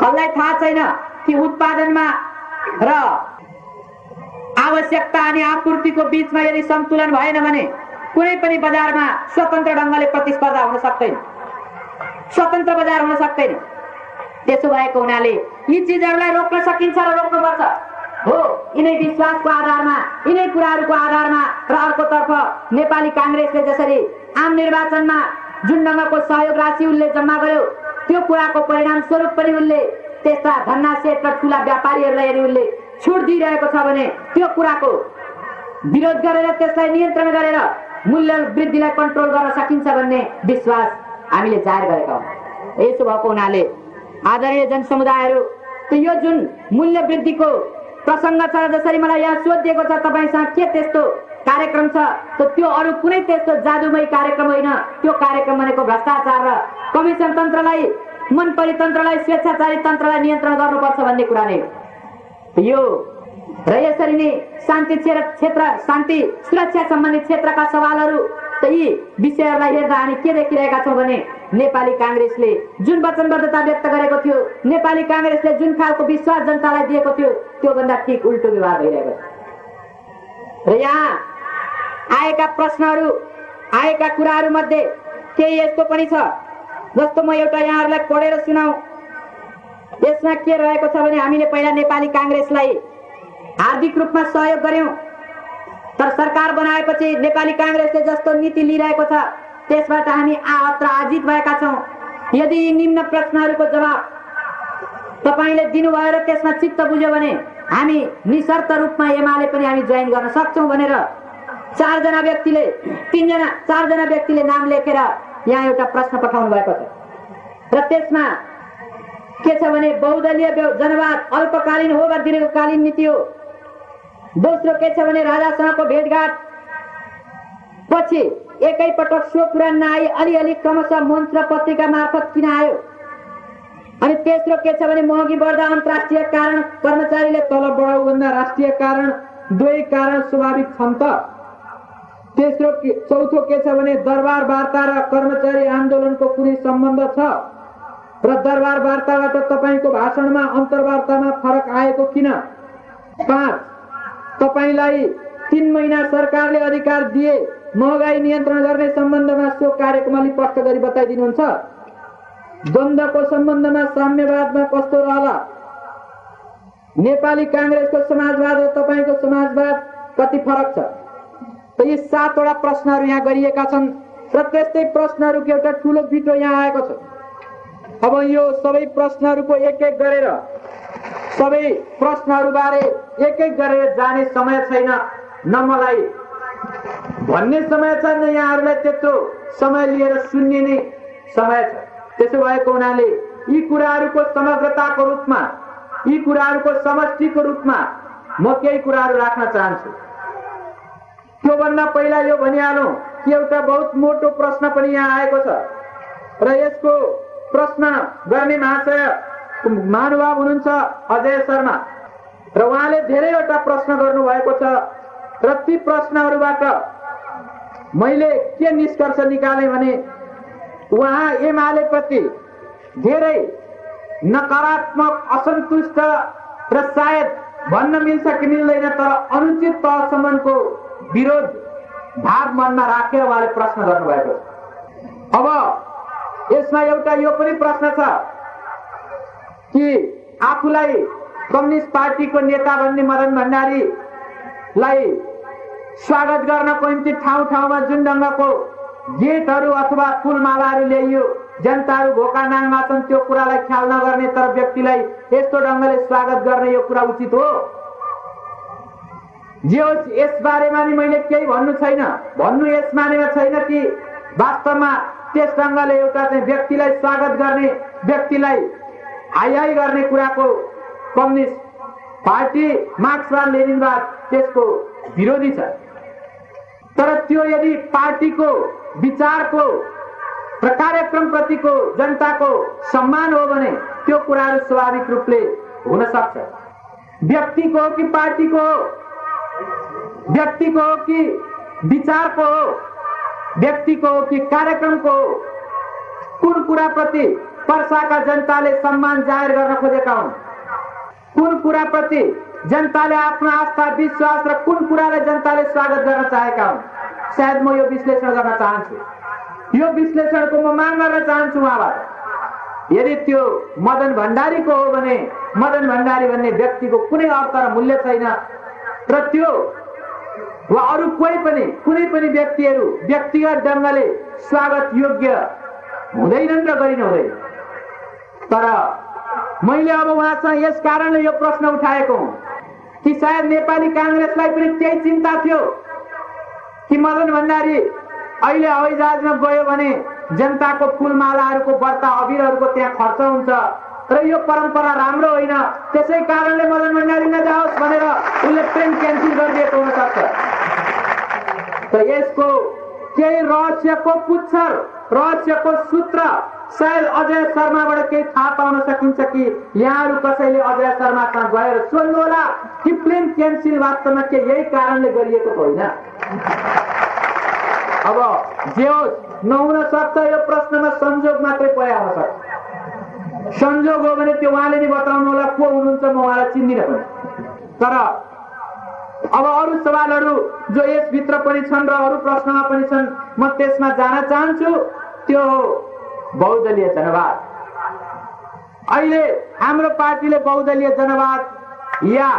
कसलाई थाहा छैन कि उत्पादनमा र आवश्यकता अनि आपूर्तिको बीचमा यदि सन्तुलन भएन भने कुनै पनि बजारमा स्वतन्त्र ढङ्गले प्रतिस्पर्धा हुन सक्दैन, स्वतन्त्र बजार हुन सक्दैन। त्यसो भएको हुनाले यी चिजहरूलाई रोक्न सकिन्छ र रोक्नुपर्छ हो। यिनै विश्वासको आधारमा, यिनै कुराहरूको आधारमा र अर्कोतर्फ नेपाली काङ्ग्रेसले जसरी आम निर्वाचनमा जुन ढङ्गको सहयोग राशि उनले जम्मा गर्यो, त्यो कुराको परिणाम स्वरूप पनि उनले त्यस्ता धन्ना सेठ र ठुला व्यापारीहरूलाई यदि उनले छुट दिइरहेको छ भने त्यो कुराको विरोध गरेर त्यसलाई नियन्त्रण गरेर मूल्य वृद्धिलाई कन्ट्रोल गर्न सकिन्छ भन्ने विश्वास हामीले जाहेर गरेका हौं। यसो भएको हुनाले आदरणीय जनसमुदायहरू, यो जुन मूल्य वृद्धिको प्रसङ्ग छ, जसरी मलाई यहाँ सोधिएको छ तपाईसँग के त्यस्तो कार्यक्रम छ, त्यो अरू कुनै त्यस्तो जादुमय कार्यक्रम होइन। त्यो कार्यक्रम भनेको भ्रष्टाचार र कमिसन तन्त्रलाई, मनपरी तन्त्रलाई, स्वेच्छाचारी तन्त्रलाई नियन्त्रण गर्नुपर्छ भन्ने कुरा नै हो यो। र यसरी नै शान्ति क्षेत्र, शान्ति सुरक्षा सम्बन्धित क्षेत्रका सवालहरू, यी विषयहरूलाई हेर्दा हामी के देखिरहेका छौँ भने नेपाली कांग्रेसले जुन वचनबद्धता व्यक्त गरेको थियो, नेपाली कांग्रेसले जुन खालको विश्वास जनतालाई दिएको थियो, त्योभन्दा ठीक उल्टो व्यवहार भइरहेको छ। र यहाँ आएका प्रश्नहरू, आएका कुराहरू मध्ये केही यस्तो पनि छ जस्तो म एउटा यहाँहरूलाई पढेर सुनाऊ। यसमा के रहेको छ भने हामीले पहिला नेपाली कांग्रेसलाई हार्दिक रूपमा सहयोग गर्यौं, तर सरकार बनाएपछि नेपाली कांग्रेसले जस्तो नीति लिइरहेको छ त्यसबाट हामी आहत र आजित भएका छौं। यदि यी निम्न प्रश्नहरूको जवाब तपाईले दिनुभयो र त्यसमा चित्त बुझ्यो भने हामी निशर्त रूपमा एमाले पनि हामी जोइन गर्न सक्छौं भनेर चारजना व्यक्तिले नाम लेखेर यहाँ एउटा प्रश्न पठाउनु भएको छ। र त्यसमा के छ भने बहुदलीय जनवाद अल्पकालीन हो वा दीर्घकालीन नीति हो। दोस्रो के छ भने राजासँगको भेटघाट पछि एकैपटक सो कुरा नआई अलिअलि क्रमशः मञ्च र पत्रिका मार्फत किन आयो। अनि तेस्रो के छ भने महँगी बढ्दा अन्तर्राष्ट्रिय कारण, कर्मचारीले तलब बढाउ भन्दा राष्ट्रिय कारण, दुवै कारण स्वाभाविक छन् त। चौथो के छ भने दरबार वार्ता र कर्मचारी आन्दोलनको कुनै सम्बन्ध छ र दरबार वार्ताबाट तपाईको भाषणमा अन्तर्वार्तामा फरक आएको किन। 5 तपाईलाई 3 महिना सरकारले अधिकार दिए महँगाई नियन्त्रण गर्ने सम्बन्धमा सो कार्यक्रम अलि स्पष्ट गरी बताइदिनुहुन्छ। द्वन्द्वको सम्बन्धमा साम्यवादमा कस्तो रहला। नेपाली कांग्रेसको समाजवाद र तपाईको समाजवाद कति फरक छ। त यी 7 वटा प्रश्नहरू यहाँ गरिएका छन् र त्यस्तै प्रश्नहरूको एउटा ठूलो बिटो यहाँ आएको छ। अब यो सबै प्रश्नहरूको एक-एक गरेर सबै प्रश्नहरूबारे एक-एक गरेर जाने समय छैन, न मलाई भन्ने समय छ, न यहाँहरूलाई त्यत्रो समय लिएर सुन्ने नै समय छ। त्यसो भएको हुनाले यी कुराहरूको समग्रताको रूपमा, यी कुराहरूको समष्टिको रूपमा म केही कुराहरू राख्न चाहन्छु। त्योभन्दा पहिला यो भनिहालौं कि एउटा बहुत मोटो प्रश्न पनि यहाँ आएको छ र यसको प्रश्न गर्ने महानुभाव हुनुहुन्छ अजय शर्मा र उहाँले धेरैवटा प्रश्न गर्नु भएको छ र ती प्रश्नहरूबाट मैले के निष्कर्ष निकाले भने उहाँ एमाले प्रति धेरै नकारात्मक, असन्तुष्ट र सायद भन्न मिल्छ कि मिल्दैन तर अनुचित तहसम्मको विरोध भाव मनमा राखेर उहाँले प्रश्न गर्नुभएको छ। अब यसमा एउटा यो पनि प्रश्न छ कि आफूलाई कम्युनिस्ट पार्टीको नेता भन्ने मदन भण्डारीलाई स्वागत गर्नको निम्ति ठाउँ ठाउँमा जुन ढङ्गको गेटहरू अथवा फूलमालाहरू ल्याइयो, जनताहरू भोका नाङमा छन्, त्यो कुरालाई ख्याल नगर्ने तर व्यक्तिलाई यस्तो ढङ्गले स्वागत गर्ने यो कुरा उचित हो। जे होस् यस बारेमा नि मैले केही भन्नु छैन, भन्नु यस मानेमा छैन कि वास्तवमा त्यस ढङ्गले एउटा चाहिँ व्यक्तिलाई स्वागत गर्ने, व्यक्तिलाई हाई गर्ने कुराको कम्युनिस्ट पार्टी मार्क्सवाद लेनिनवाद त्यसको विरोधी छ। तर त्यो यदि पार्टीको विचारको र कार्यक्रम प्रतिको जनताको सम्मान हो भने त्यो कुराहरू स्वाभाविक रूपले हुन सक्छ। व्यक्तिको हो कि पार्टीको हो, व्यक्तिको हो कि विचारको हो, व्यक्तिको हो कि कार्यक्रमको हो, कुन कुरा प्रति पर्साका जनताले सम्मान जाहेर गर्न खोजेका हुन्, कुन कुरा प्रति जनताले आफ्नो आस्था विश्वास र कुन कुरालाई जनताले स्वागत गर्न चाहेका हुन्, सायद म यो विश्लेषण गर्न चाहन्छु। यो विश्लेषणको म माग गर्न चाहन्छु उहाँबाट। यदि त्यो मदन भण्डारीको हो भने मदन भण्डारी भन्ने व्यक्तिको कुनै अर्थ र मूल्य छैन र त्यो वा अरू कोही पनि कुनै पनि व्यक्तिहरू व्यक्तिगत ढङ्गले स्वागत योग्य हुँदैनन् र गरिनु हुँदैन। तर मैले अब उहाँसँग यस कारणले यो प्रश्न उठाएको हुँ कि सायद नेपाली कांग्रेसलाई पनि त्यही चिन्ता थियो कि मदन भण्डारी अहिले हवाईजहाजमा गयो भने जनताको फूलमालाहरूको बढ्ता अबिरहरूको त्यहाँ खर्च हुन्छ र यो परम्परा राम्रो होइन, त्यसै कारणले मदन भण्डारी नजाओस् भनेर उसले ट्रेन क्यान्सल गरिदिएको हुन सक्छ। त यसको केही रहस्यको पुच्छर, रहस्यको सूत्र सायद अजय शर्माबाट केही थाहा पाउन सकिन्छ कि यहाँहरू कसैले अजय शर्मासँग गएर सोध्नु होला कि प्लेन क्यान्सल वास्तवमा के यही कारणले गरिएको होइन। अब जे होस्, नहुन सक्छ यो प्रश्नमा संजोग मात्रै पर्या हुन सक्छ। संजोग हो भने त्यो उहाँले नि बताउनु होला को हुनुहुन्छ, म उहाँलाई चिन्दिनँ पनि। तर अब अरू सवालहरू जो यसभित्र पनि छन् र अरू प्रश्नमा पनि छन्, म त्यसमा जान चाहन्छु। त्यो हो बहुदलीय जनवाद। अहिले हाम्रो पार्टीले बहुदलीय जनवाद या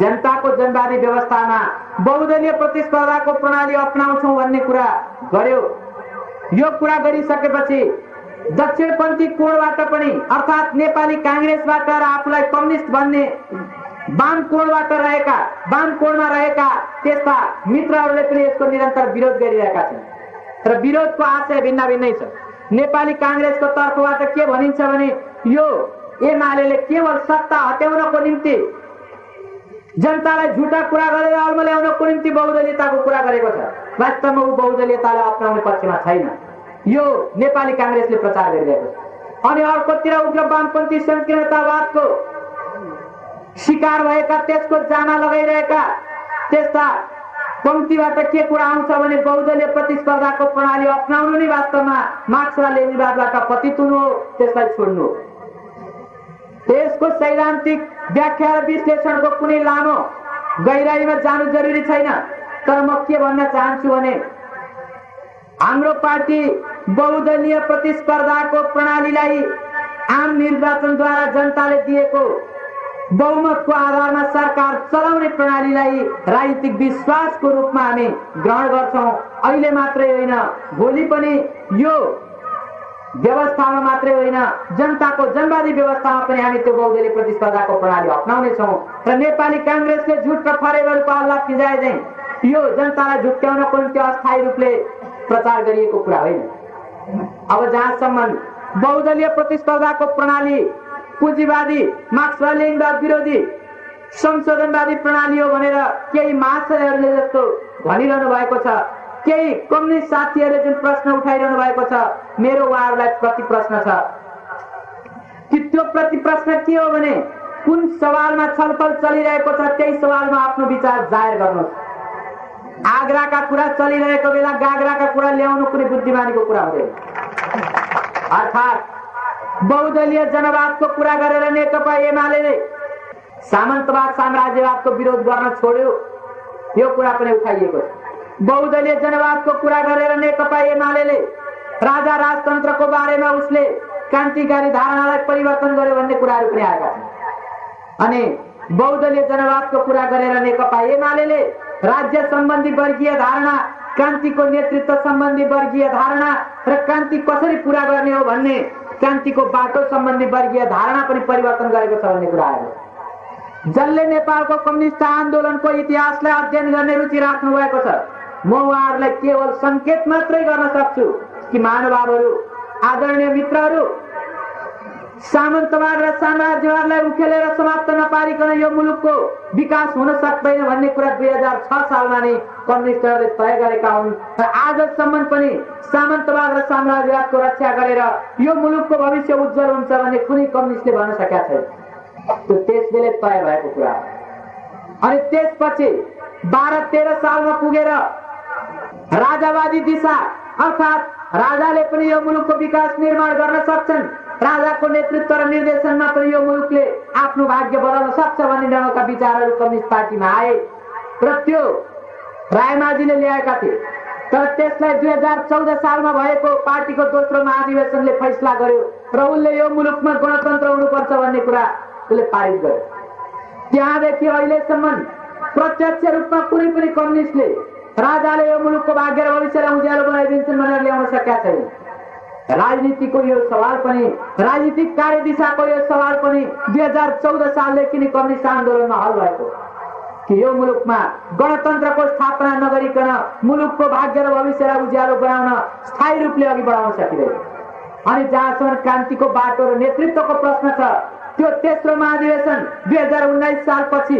जनताको जनवादी व्यवस्थामा बहुदलीय प्रतिस्पर्धाको प्रणाली अपनाउँछौं भन्ने कुरा गर्यो। यो कुरा गरिसकेपछि दक्षिणपन्थी कोणबाट पनि अर्थात् नेपाली कांग्रेसबाट र आफूलाई कम्युनिस्ट भन्ने वाम कोणमा रहेका त्यस्ता मित्रहरूले पनि यसको निरन्तर विरोध गरिरहेका छन् र विरोधको आशय भिन्न भिन्नै छ। नेपाली कांग्रेसको तर्फबाट के भनिन्छ भने यो एमाले केवल सत्ता हटाउनको निम्ति, जनतालाई झुटा कुरा गरेर अल्मल्याउनको निम्ति बहुदलीयताको कुरा गरेको छ। वास्तवमा ऊ बहुदलीयतालाई अपनाउने पक्षमा छैन। यो नेपाली कांग्रेसले प्रचार गरिरहेको छ। अनि अर्कोतिर उग्र वामपन्थी संकीर्णतावादको शिकार भएका, त्यसको जामा लगाइरहेका त्यस्ता पंक्तिबाट के कुरा आउँछ भने बहुदलीय प्रतिस्पर्धाको प्रणाली अपनाउनु नै वास्तवमा मार्क्सवाद लेनिनवादबाट पतित हुनु हो, त्यसलाई छोड्नु हो। त्यसको सैद्धान्तिक व्याख्या र विश्लेषणको कुनै लामो गहिराईमा जानु जरुरी छैन। तर म के भन्न चाहन्छु भने हाम्रो पार्टी बहुदलीय प्रतिस्पर्धाको प्रणालीलाई आम निर्वाचनद्वारा जनताले दिएको बहुमतको आधारमा सरकार चलाउने प्रणालीलाई राजनीतिक विश्वासको रूपमा हामी ग्रहण गर्छौं। अहिले मात्रै होइन, भोलि पनि यो व्यवस्थामा मात्रै होइन, जनताको जनवादी व्यवस्थामा पनि हामी त्यो बहुदलीय प्रतिस्पर्धाको प्रणाली अपनाउनेछौँ। र नेपाली कांग्रेसले झुट र फरेबहरूको हल्ला फिजाए चाहिँ यो जनतालाई झुक्क्याउनको निम्ति अस्थायी रूपले प्रचार गरिएको कुरा होइन। अब जहाँसम्म बहुदलीय प्रतिस्पर्धाको प्रणाली पुँजीवादी मार्क्सवाद लेनिनवाद विरोधी संशोधनवादी प्रणाली हो भनेर केही महाशयहरूले जस्तो भनिरहनु भएको छ, केही कम्युनिस्ट साथीहरूले जुन प्रश्न उठाइरहनु भएको छ, मेरो उहाँहरूलाई प्रति प्रश्न छ कि त्यो प्रति प्रश्न के हो भने कुन सवालमा छलफल चलिरहेको छ त्यही सवालमा आफ्नो विचार जाहेर गर्नुहोस्। आग्राका कुरा चलिरहेको बेला गाग्राका कुरा ल्याउनु कुनै बुद्धिमानीको कुरा हुँदैन। अर्थात् बहुदलीय जनवादको कुरा गरेर नेकपा एमाले सामन्तवाद साम्राज्यवादको विरोध गर्न छोड्यो, यो कुरा पनि उठाइएको छ। बहुदलीय जनवादको कुरा गरेर नेकपा एमाले राजा राजतन्त्रको बारेमा उसले क्रान्तिकारी धारणालाई परिवर्तन गर्यो भन्ने कुराहरू पनि आएका छन्। अनि बहुदलीय जनवादको कुरा गरेर नेकपा एमाले राज्य सम्बन्धी वर्गीय धारणा, क्रान्तिको नेतृत्व सम्बन्धी वर्गीय धारणा र क्रान्ति कसरी पूरा गर्ने हो भन्ने क्रान्तिको बाटो सम्बन्धी वर्गीय धारणा पनि परिवर्तन गरेको छ भन्ने कुरा आयो। जसले नेपालको कम्युनिस्ट आन्दोलनको इतिहासलाई अध्ययन गर्ने रुचि राख्नु भएको छ, म उहाँहरूलाई केवल संकेत मात्रै गर्न सक्छु कि महानुभावहरू, आदरणीय मित्रहरू, सामन्तवाद र साम्राज्यवादलाई उखेलेर समाप्त नपारिकन यो मुलुकको विकास हुन सक्दैन भन्ने कुरा 2006 सालमा नै कम्युनिस्टहरूले तय गरेका हुन्। र आजसम्म पनि सामन्तवाद र साम्राज्यवादको रक्षा गरेर यो मुलुकको भविष्य उज्जवल हुन्छ भन्ने कुनै कम्युनिस्टले भन्न सकेका छैन। त्यो त्यसबेला तय भएको कुरा। अनि त्यसपछि 12-13 सालमा पुगेर राजावादी दिशा अर्थात् राजाले पनि यो मुलुकको विकास निर्माण गर्न सक्छन्, राजाको नेतृत्व र निर्देशनमा पनि यो मुलुकले आफ्नो भाग्य बदल्न सक्छ भन्ने ढङ्गका विचारहरू कम्युनिस्ट पार्टीमा आए र त्यो रायमाझीले ल्याएका थिए। तर त्यसलाई 2014 सालमा भएको पार्टीको दोस्रो महाधिवेशनले फैसला गर्यो र उनले यो मुलुकमा गणतन्त्र हुनुपर्छ भन्ने कुरा उसले पारित गर्यो। त्यहाँदेखि अहिलेसम्म प्रत्यक्ष रूपमा कुनै पनि कम्युनिस्टले राजाले यो मुलुकको भाग्य र भविष्यलाई उज्यालो बनाइदिन्छन् भनेर ल्याउन सकेका छैन। राजनीतिको यो सवाल पनि, राजनीतिक कार्यदिशाको यो सवाल पनि 2014 सालदेखि नै कम्युनिस्ट आन्दोलनमा हल भएको कि यो मुलुकमा गणतन्त्रको स्थापना नगरिकन मुलुकको भाग्य र भविष्यलाई उज्यालो बनाउन स्थायी रूपले अघि बढाउन सकिँदैन। अनि जहाँसम्म क्रान्तिको बाटो र नेतृत्वको प्रश्न छ, त्यो तेस्रो महाधिवेशन 2019 सालपछि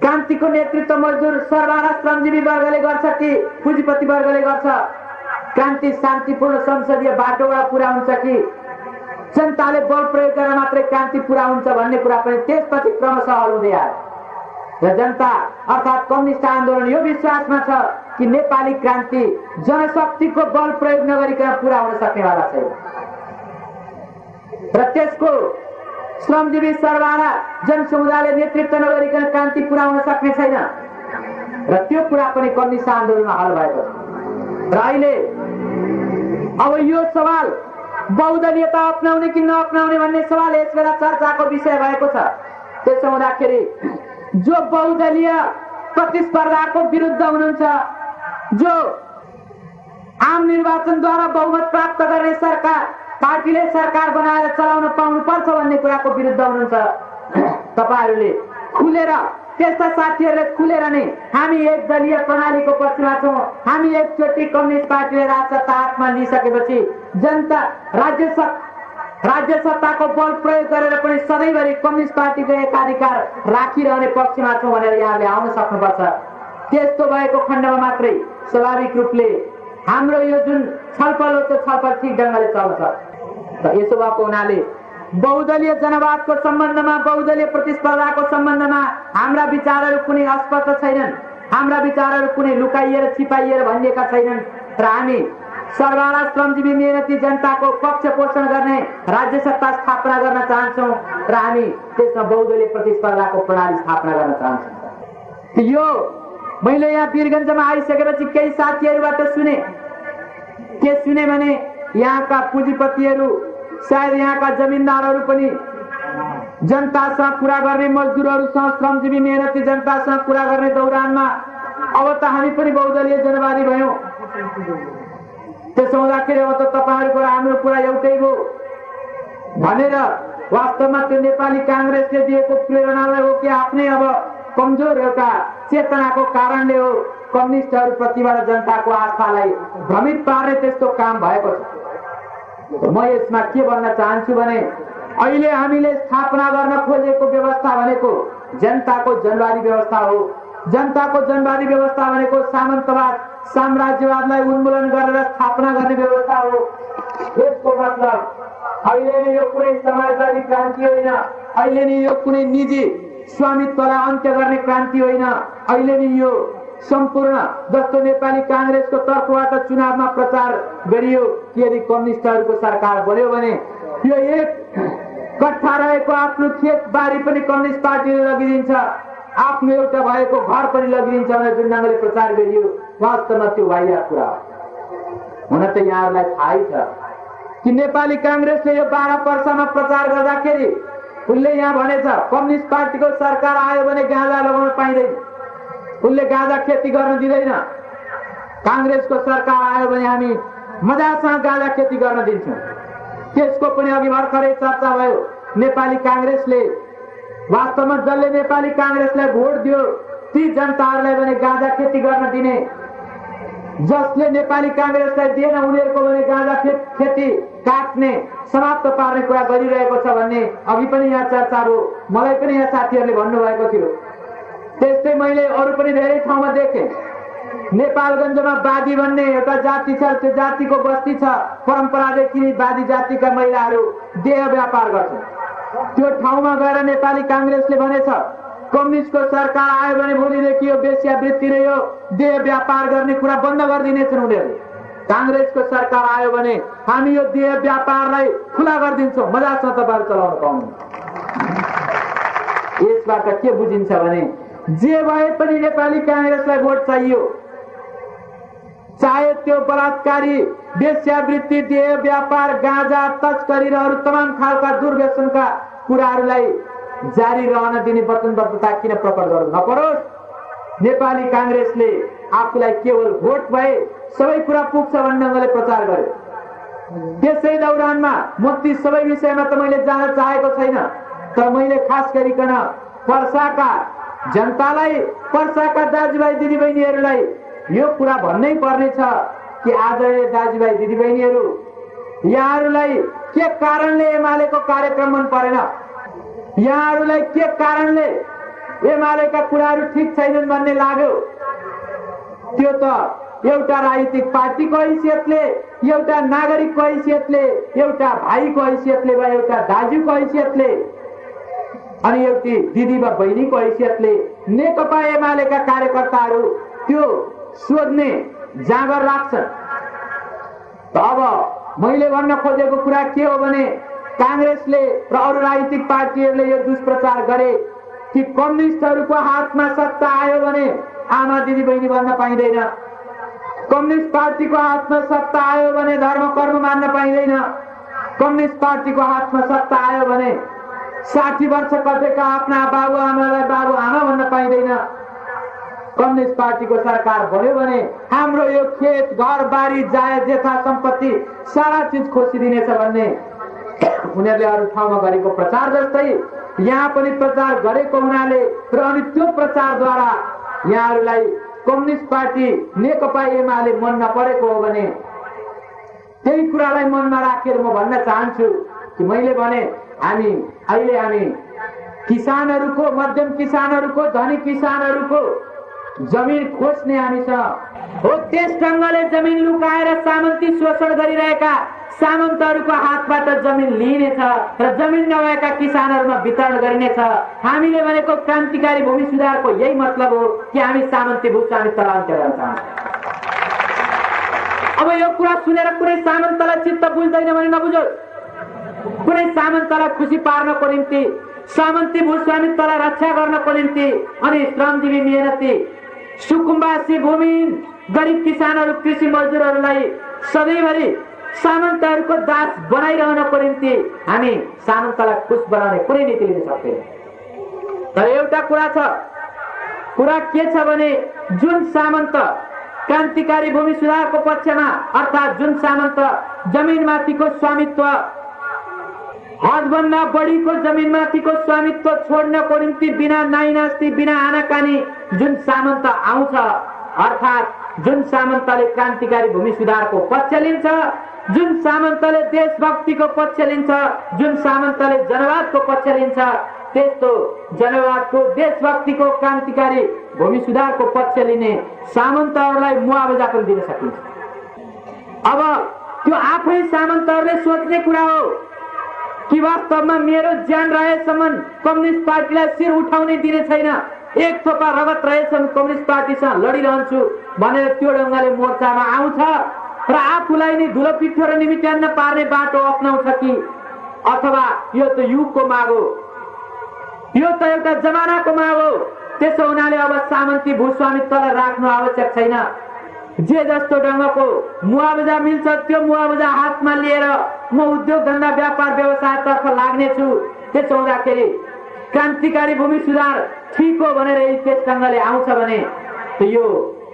क्रान्तिको नेतृत्व मजदुर सर्वहारा श्रमजीवी वर्गले गर्छ कि पुँजीपति वर्गले गर्छ? क्रान्ति शान्तिपूर्ण संसदीय बाटोबाट पुरा हुन्छ कि जनताले बल प्रयोग गरेर मात्रै क्रान्ति पुरा हुन्छ भन्ने कुरा पनि त्यसपछि क्रमशः हल हुँदै आयो। र जनता अर्थात् कम्युनिस्ट आन्दोलन यो विश्वासमा छ कि नेपाली क्रान्ति जनशक्तिको बल प्रयोग नगरिकन पुरा हुन सक्नेवाला छैन र त्यसको श्रमजीवी सर्वहारा जनसमुदायले नेतृत्व नगरिकन क्रान्ति पुरा हुन सक्ने छैन र त्यो कुरा पनि कम्युनिस्ट आन्दोलनमा हल भएको छ। र अहिले अब यो सवाल बहुदलीयता अपनाउने कि नअपनाउने भन्ने सवाल यस बेला चर्चाको विषय भएको छ। त्यसो हुँदाखेरि जो बहुदलीय प्रतिस्पर्धाको विरुद्ध हुनुहुन्छ, जो आम निर्वाचनद्वारा बहुमत प्राप्त गर्ने सरकार पार्टीले सरकार बनाएर चलाउन पाउनुपर्छ भन्ने कुराको विरुद्ध हुनुहुन्छ, तपाईहरूले खुलेर त्यस्ता साथीहरूले खुलेर नै हामी एक दलीय प्रणालीको पक्षमा छौँ, हामी एकचोटि कम्युनिस्ट पार्टीले राजसत्ता हातमा लिइसकेपछि जनता राज्य सत्ताको बल प्रयोग गरेर पनि सधैँभरि कम्युनिस्ट पार्टीको एकाधिकार राखिरहने पक्षमा छौँ भनेर यहाँले आउन सक्नुपर्छ। त्यस्तो भएको खण्डमा मात्रै स्वाभाविक रूपले हाम्रो यो जुन छलफल हो त्यो छलफल ठिक ढङ्गले चल्छ। र यसो भएको हुनाले बहुदलीय जनवादको सम्बन्धमा, बहुदलीय प्रतिस्पर्धाको सम्बन्धमा हाम्रा विचारहरू कुनै अस्पष्ट छैनन्, हाम्रा विचारहरू कुनै लुकाइएर छिपाइएर भनिएका छैनन् र हामी सर्वहारा श्रमजीवी मेहनती जनताको पक्ष पोषण गर्ने राज्य सत्ता स्थापना गर्न चाहन्छौँ र हामी त्यसमा बहुदलीय प्रतिस्पर्धाको प्रणाली स्थापना गर्न चाहन्छौँ। यो मैले यहाँ वीरगञ्जमा आइसकेपछि केही साथीहरूबाट सुने, के सुने भने यहाँका पुँजीपतिहरू सायद यहाँका जमिनदारहरू पनि जनतासँग कुरा गर्ने, मजदुरहरूसँग, श्रमजीवी मेहनती जनतासँग कुरा गर्ने दौरानमा अब त हामी पनि बहुदलीय जनवादी भयौँ, त्यसो हुँदाखेरि अब त तपाईँहरूको हाम्रो कुरा एउटै हो भनेर वास्तवमा त्यो नेपाली काङ्ग्रेसले दिएको प्रेरणालाई हो कि आफ्नै अब कमजोर एउटा चेतनाको कारणले हो कम्युनिस्टहरू प्रतिबाट जनताको आस्थालाई भ्रमित पार्ने त्यस्तो काम भएको छ। म यसमा के भन्न चाहन्छु भने अहिले हामीले स्थापना गर्न खोजेको व्यवस्था भनेको जनताको जनवादी व्यवस्था हो। जनताको जनवादी व्यवस्था भनेको सामन्तवाद साम्राज्यवादलाई उन्मूलन गरेर स्थापना गर्ने व्यवस्था हो। यसको मतलब अहिले नै यो कुनै समाजवादी क्रान्ति होइन, अहिले नै यो कुनै निजी स्वामित्वलाई अन्त्य गर्ने क्रान्ति होइन, अहिले नै यो सम्पूर्ण जस्तो नेपाली काङ्ग्रेसको तर्फबाट चुनावमा प्रचार गरियो कि यदि कम्युनिस्टहरूको सरकार बन्यो भने यो एक कट्ठा रहेको आफ्नो खेत बारी पनि कम्युनिस्ट पार्टीले लगिदिन्छ, आफ्नो एउटा भएको घर पनि लगिदिन्छ भनेर जुन ढङ्गले प्रचार गरियो वास्तवमा त्यो वाहियात कुरा हो। हुन त यहाँहरूलाई थाहै छ कि नेपाली काङ्ग्रेसले यो 12 वर्षमा प्रचार गर्दाखेरि उसले यहाँ भनेछ कम्युनिस्ट पार्टीको सरकार आयो भने गाँजा लगाउन पाइँदैन, उसले गाँजा खेती गर्न दिँदैन, काङ्ग्रेसको सरकार आयो भने हामी मजासँग गाँजा खेती गर्न दिन्छौँ। त्यसको पनि अघि भर्खरै चर्चा भयो। नेपाली काङ्ग्रेसले वास्तवमा जसले नेपाली काङ्ग्रेसलाई भोट दियो ती जनताहरूलाई भने गाँजा खेती गर्न दिने, जसले नेपाली काङ्ग्रेसलाई दिएन उनीहरूको भने गाँजा खेती काट्ने समाप्त पार्ने कुरा गरिरहेको छ भन्ने अघि पनि यहाँ चर्चा हो। मलाई पनि यहाँ साथीहरूले भन्नुभएको थियो। त्यस्तै मैले अरू पनि धेरै ठाउँमा देखेँ। नेपालगञ्जमा बादी भन्ने एउटा जाति छ, त्यो जातिको बस्ती छ, परम्परादेखि नै बादी जातिका महिलाहरू देह व्यापार गर्छन्। त्यो ठाउँमा गएर नेपाली काङ्ग्रेसले भनेछ कम्युनिस्टको सरकार आयो भने भोलिदेखि यो वेश्यावृत्ति र यो देह व्यापार गर्ने कुरा बन्द गरिदिनेछन् उनीहरूले। काङ्ग्रेसको सरकार आयो भने हामी यो देह व्यापारलाई खुला गरिदिन्छौँ, मजासँग तपाईँहरू चलाउन पाउनु। यसबाट के बुझिन्छ भने जे भए पनि नेपाली काङ्ग्रेसलाई भोट चाहियो, चाहे त्यो बलात्कारी, वेश्यावृत्ति, देह व्यापार, गाँजा, तस्करी र अरू तमाम खालका दुर्व्यसनका कुराहरूलाई जारी रहन दिने वचनबद्धता किन प्रकट गर्नु नपरोस्। नेपाली काङ्ग्रेसले आफूलाई केवल भोट भए सबै कुरा पुग्छ भन्ने ढङ्गले प्रचार गर्यो। त्यसै दौरानमा म ती सबै विषयमा त मैले जान चाहेको छैन, तर मैले खास गरिकन पर्साका जनतालाई, पर्साका दाजुभाइ दिदीबहिनीहरूलाई यो कुरा भन्नै पर्नेछ कि आज दाजुभाइ दिदीबहिनीहरू, यहाँहरूलाई के कारणले एमालेको कार्यक्रम मन परेन, यहाँहरूलाई के कारणले एमालेका कुराहरू ठिक छैनन् भन्ने लाग्यो, त्यो त एउटा राजनीतिक पार्टीको हैसियतले, एउटा नागरिकको हैसियतले, एउटा भाइको हैसियतले वा एउटा दाजुको हैसियतले अनि एउटी दिदी वा बहिनीको हैसियतले नेकपा एमालेका कार्यकर्ताहरू त्यो सोध्ने जाँगर राख्छन्। अब मैले भन्न खोजेको कुरा के हो भने कांग्रेसले र अरू राजनीतिक पार्टीहरूले यो दुष्प्रचार गरे कि कम्युनिस्टहरूको हातमा सत्ता आयो भने आमा दिदी बहिनी भन्न पाइँदैन, कम्युनिस्ट पार्टीको हातमा सत्ता आयो भने धर्म कर्म मान्न पाइँदैन, कम्युनिस्ट पार्टीको हातमा सत्ता आयो भने 60 वर्ष कटेका आफ्ना बाबुआमालाई बाबुआमा भन्न पाइँदैन, कम्युनिस्ट पार्टीको सरकार भयो भने हाम्रो यो खेत घर बारी जायज यथा सम्पत्ति सारा चिज खोसिदिनेछ भन्ने उनीहरूले अरू ठाउँमा गरेको प्रचार जस्तै यहाँ पनि प्रचार गरेको हुनाले र अनि त्यो प्रचारद्वारा यहाँहरूलाई कम्युनिस्ट पार्टी नेकपा एमाले मन नपरेको हो भने त्यही कुरालाई मनमा राखेर म भन्न चाहन्छु कि मैले भने अहिले हामी किसानहरूको, मध्यम किसानहरूको, धनी किसानहरूको जमिन खोज्ने हामीसँग हो। त्यस ढङ्गले जमिन लुकाएर सामन्ती शोषण गरिरहेका सामन्तहरूको हातबाट जमिन लिइनेछ र जमिन नभएका किसानहरूमा वितरण गरिनेछ। हामीले भनेको क्रान्तिकारी भूमि सुधारको यही मतलब हो कि हामी सामन्ती भूस्वामित्वलाई अन्त्य गर्न चाहन्छौँ। अब यो कुरा सुनेर कुनै सामन्तलाई चित्त बुझ्दैन भने नबुझोस्, कुनै सामन्तलाई खुसी पार्नको निम्ति, सामन्ती भूस्वामित्वलाई रक्षा गर्नको निम्ति अनि श्रमजीवी मेहनती सुकुम्बासी भूमिहीन गरिब किसानहरू, कृषि मजदुरहरूलाई सधैँभरि सामन्तहरूको दास बनाइरहनको निम्ति हामी सामन्तलाई खुश बनाउने कुनै नीति लिन सक्दैनौँ। तर एउटा कुरा छ, कुरा के छ भने जुन सामन्त क्रान्तिकारी भूमि सुधारको पक्षमा अर्थात् जुन सामन्त जमिनमाथिको स्वामित्व, हदभन्दा बढीको जमिनमाथिको स्वामित्व छोड्नको निम्ति बिना नाइनास्ती, बिना आनाकानी जुन सामन्त आउँछ, अर्थात् जुन सामन्तले क्रान्तिकारी भूमि सुधारको पक्ष लिन्छ, जुन सामन्तले देशभक्तिको पक्ष लिन्छ, जुन सामन्तले जनवादको पक्ष लिन्छ, त्यस्तो जनवादको, देशभक्तिको, क्रान्तिकारी भूमि सुधारको पक्ष लिने सामन्तहरूलाई मुआवजा पनि दिन सकिन्छ। अब त्यो आफै सामन्तहरूले सोच्ने कुरा हो कि वास्तवमा मेरो ज्यान रहेसम्म कम्युनिस्ट पार्टीलाई शिर उठाउने दिने छैन, एक थोपा रगत रहेसम्म कम्युनिस्ट पार्टीसँग लडिरहन्छु भनेर त्यो ढङ्गले मोर्चामा आउँछ र आफूलाई नै धुलो पिठो र निमित्यान्न पार्ने बाटो अप्नाउँछ कि अथवा यो त युगको माग हो, यो त एउटा जमानाको माग हो। त्यसो हुनाले अब सामन्ती भूस्वामित्वलाई राख्नु आवश्यक छैन। जे जस्तो ढङ्गको मुआवजा मिल्छ त्यो मुआवजा हातमा लिएर म उद्योग धन्दा व्यापार व्यवसायतर्फ लाग्नेछु। त्यसो हुँदाखेरि क्रान्तिकारी भूमि सुधार ठिक हो भनेर त्यस ढङ्गले आउँछ भने यो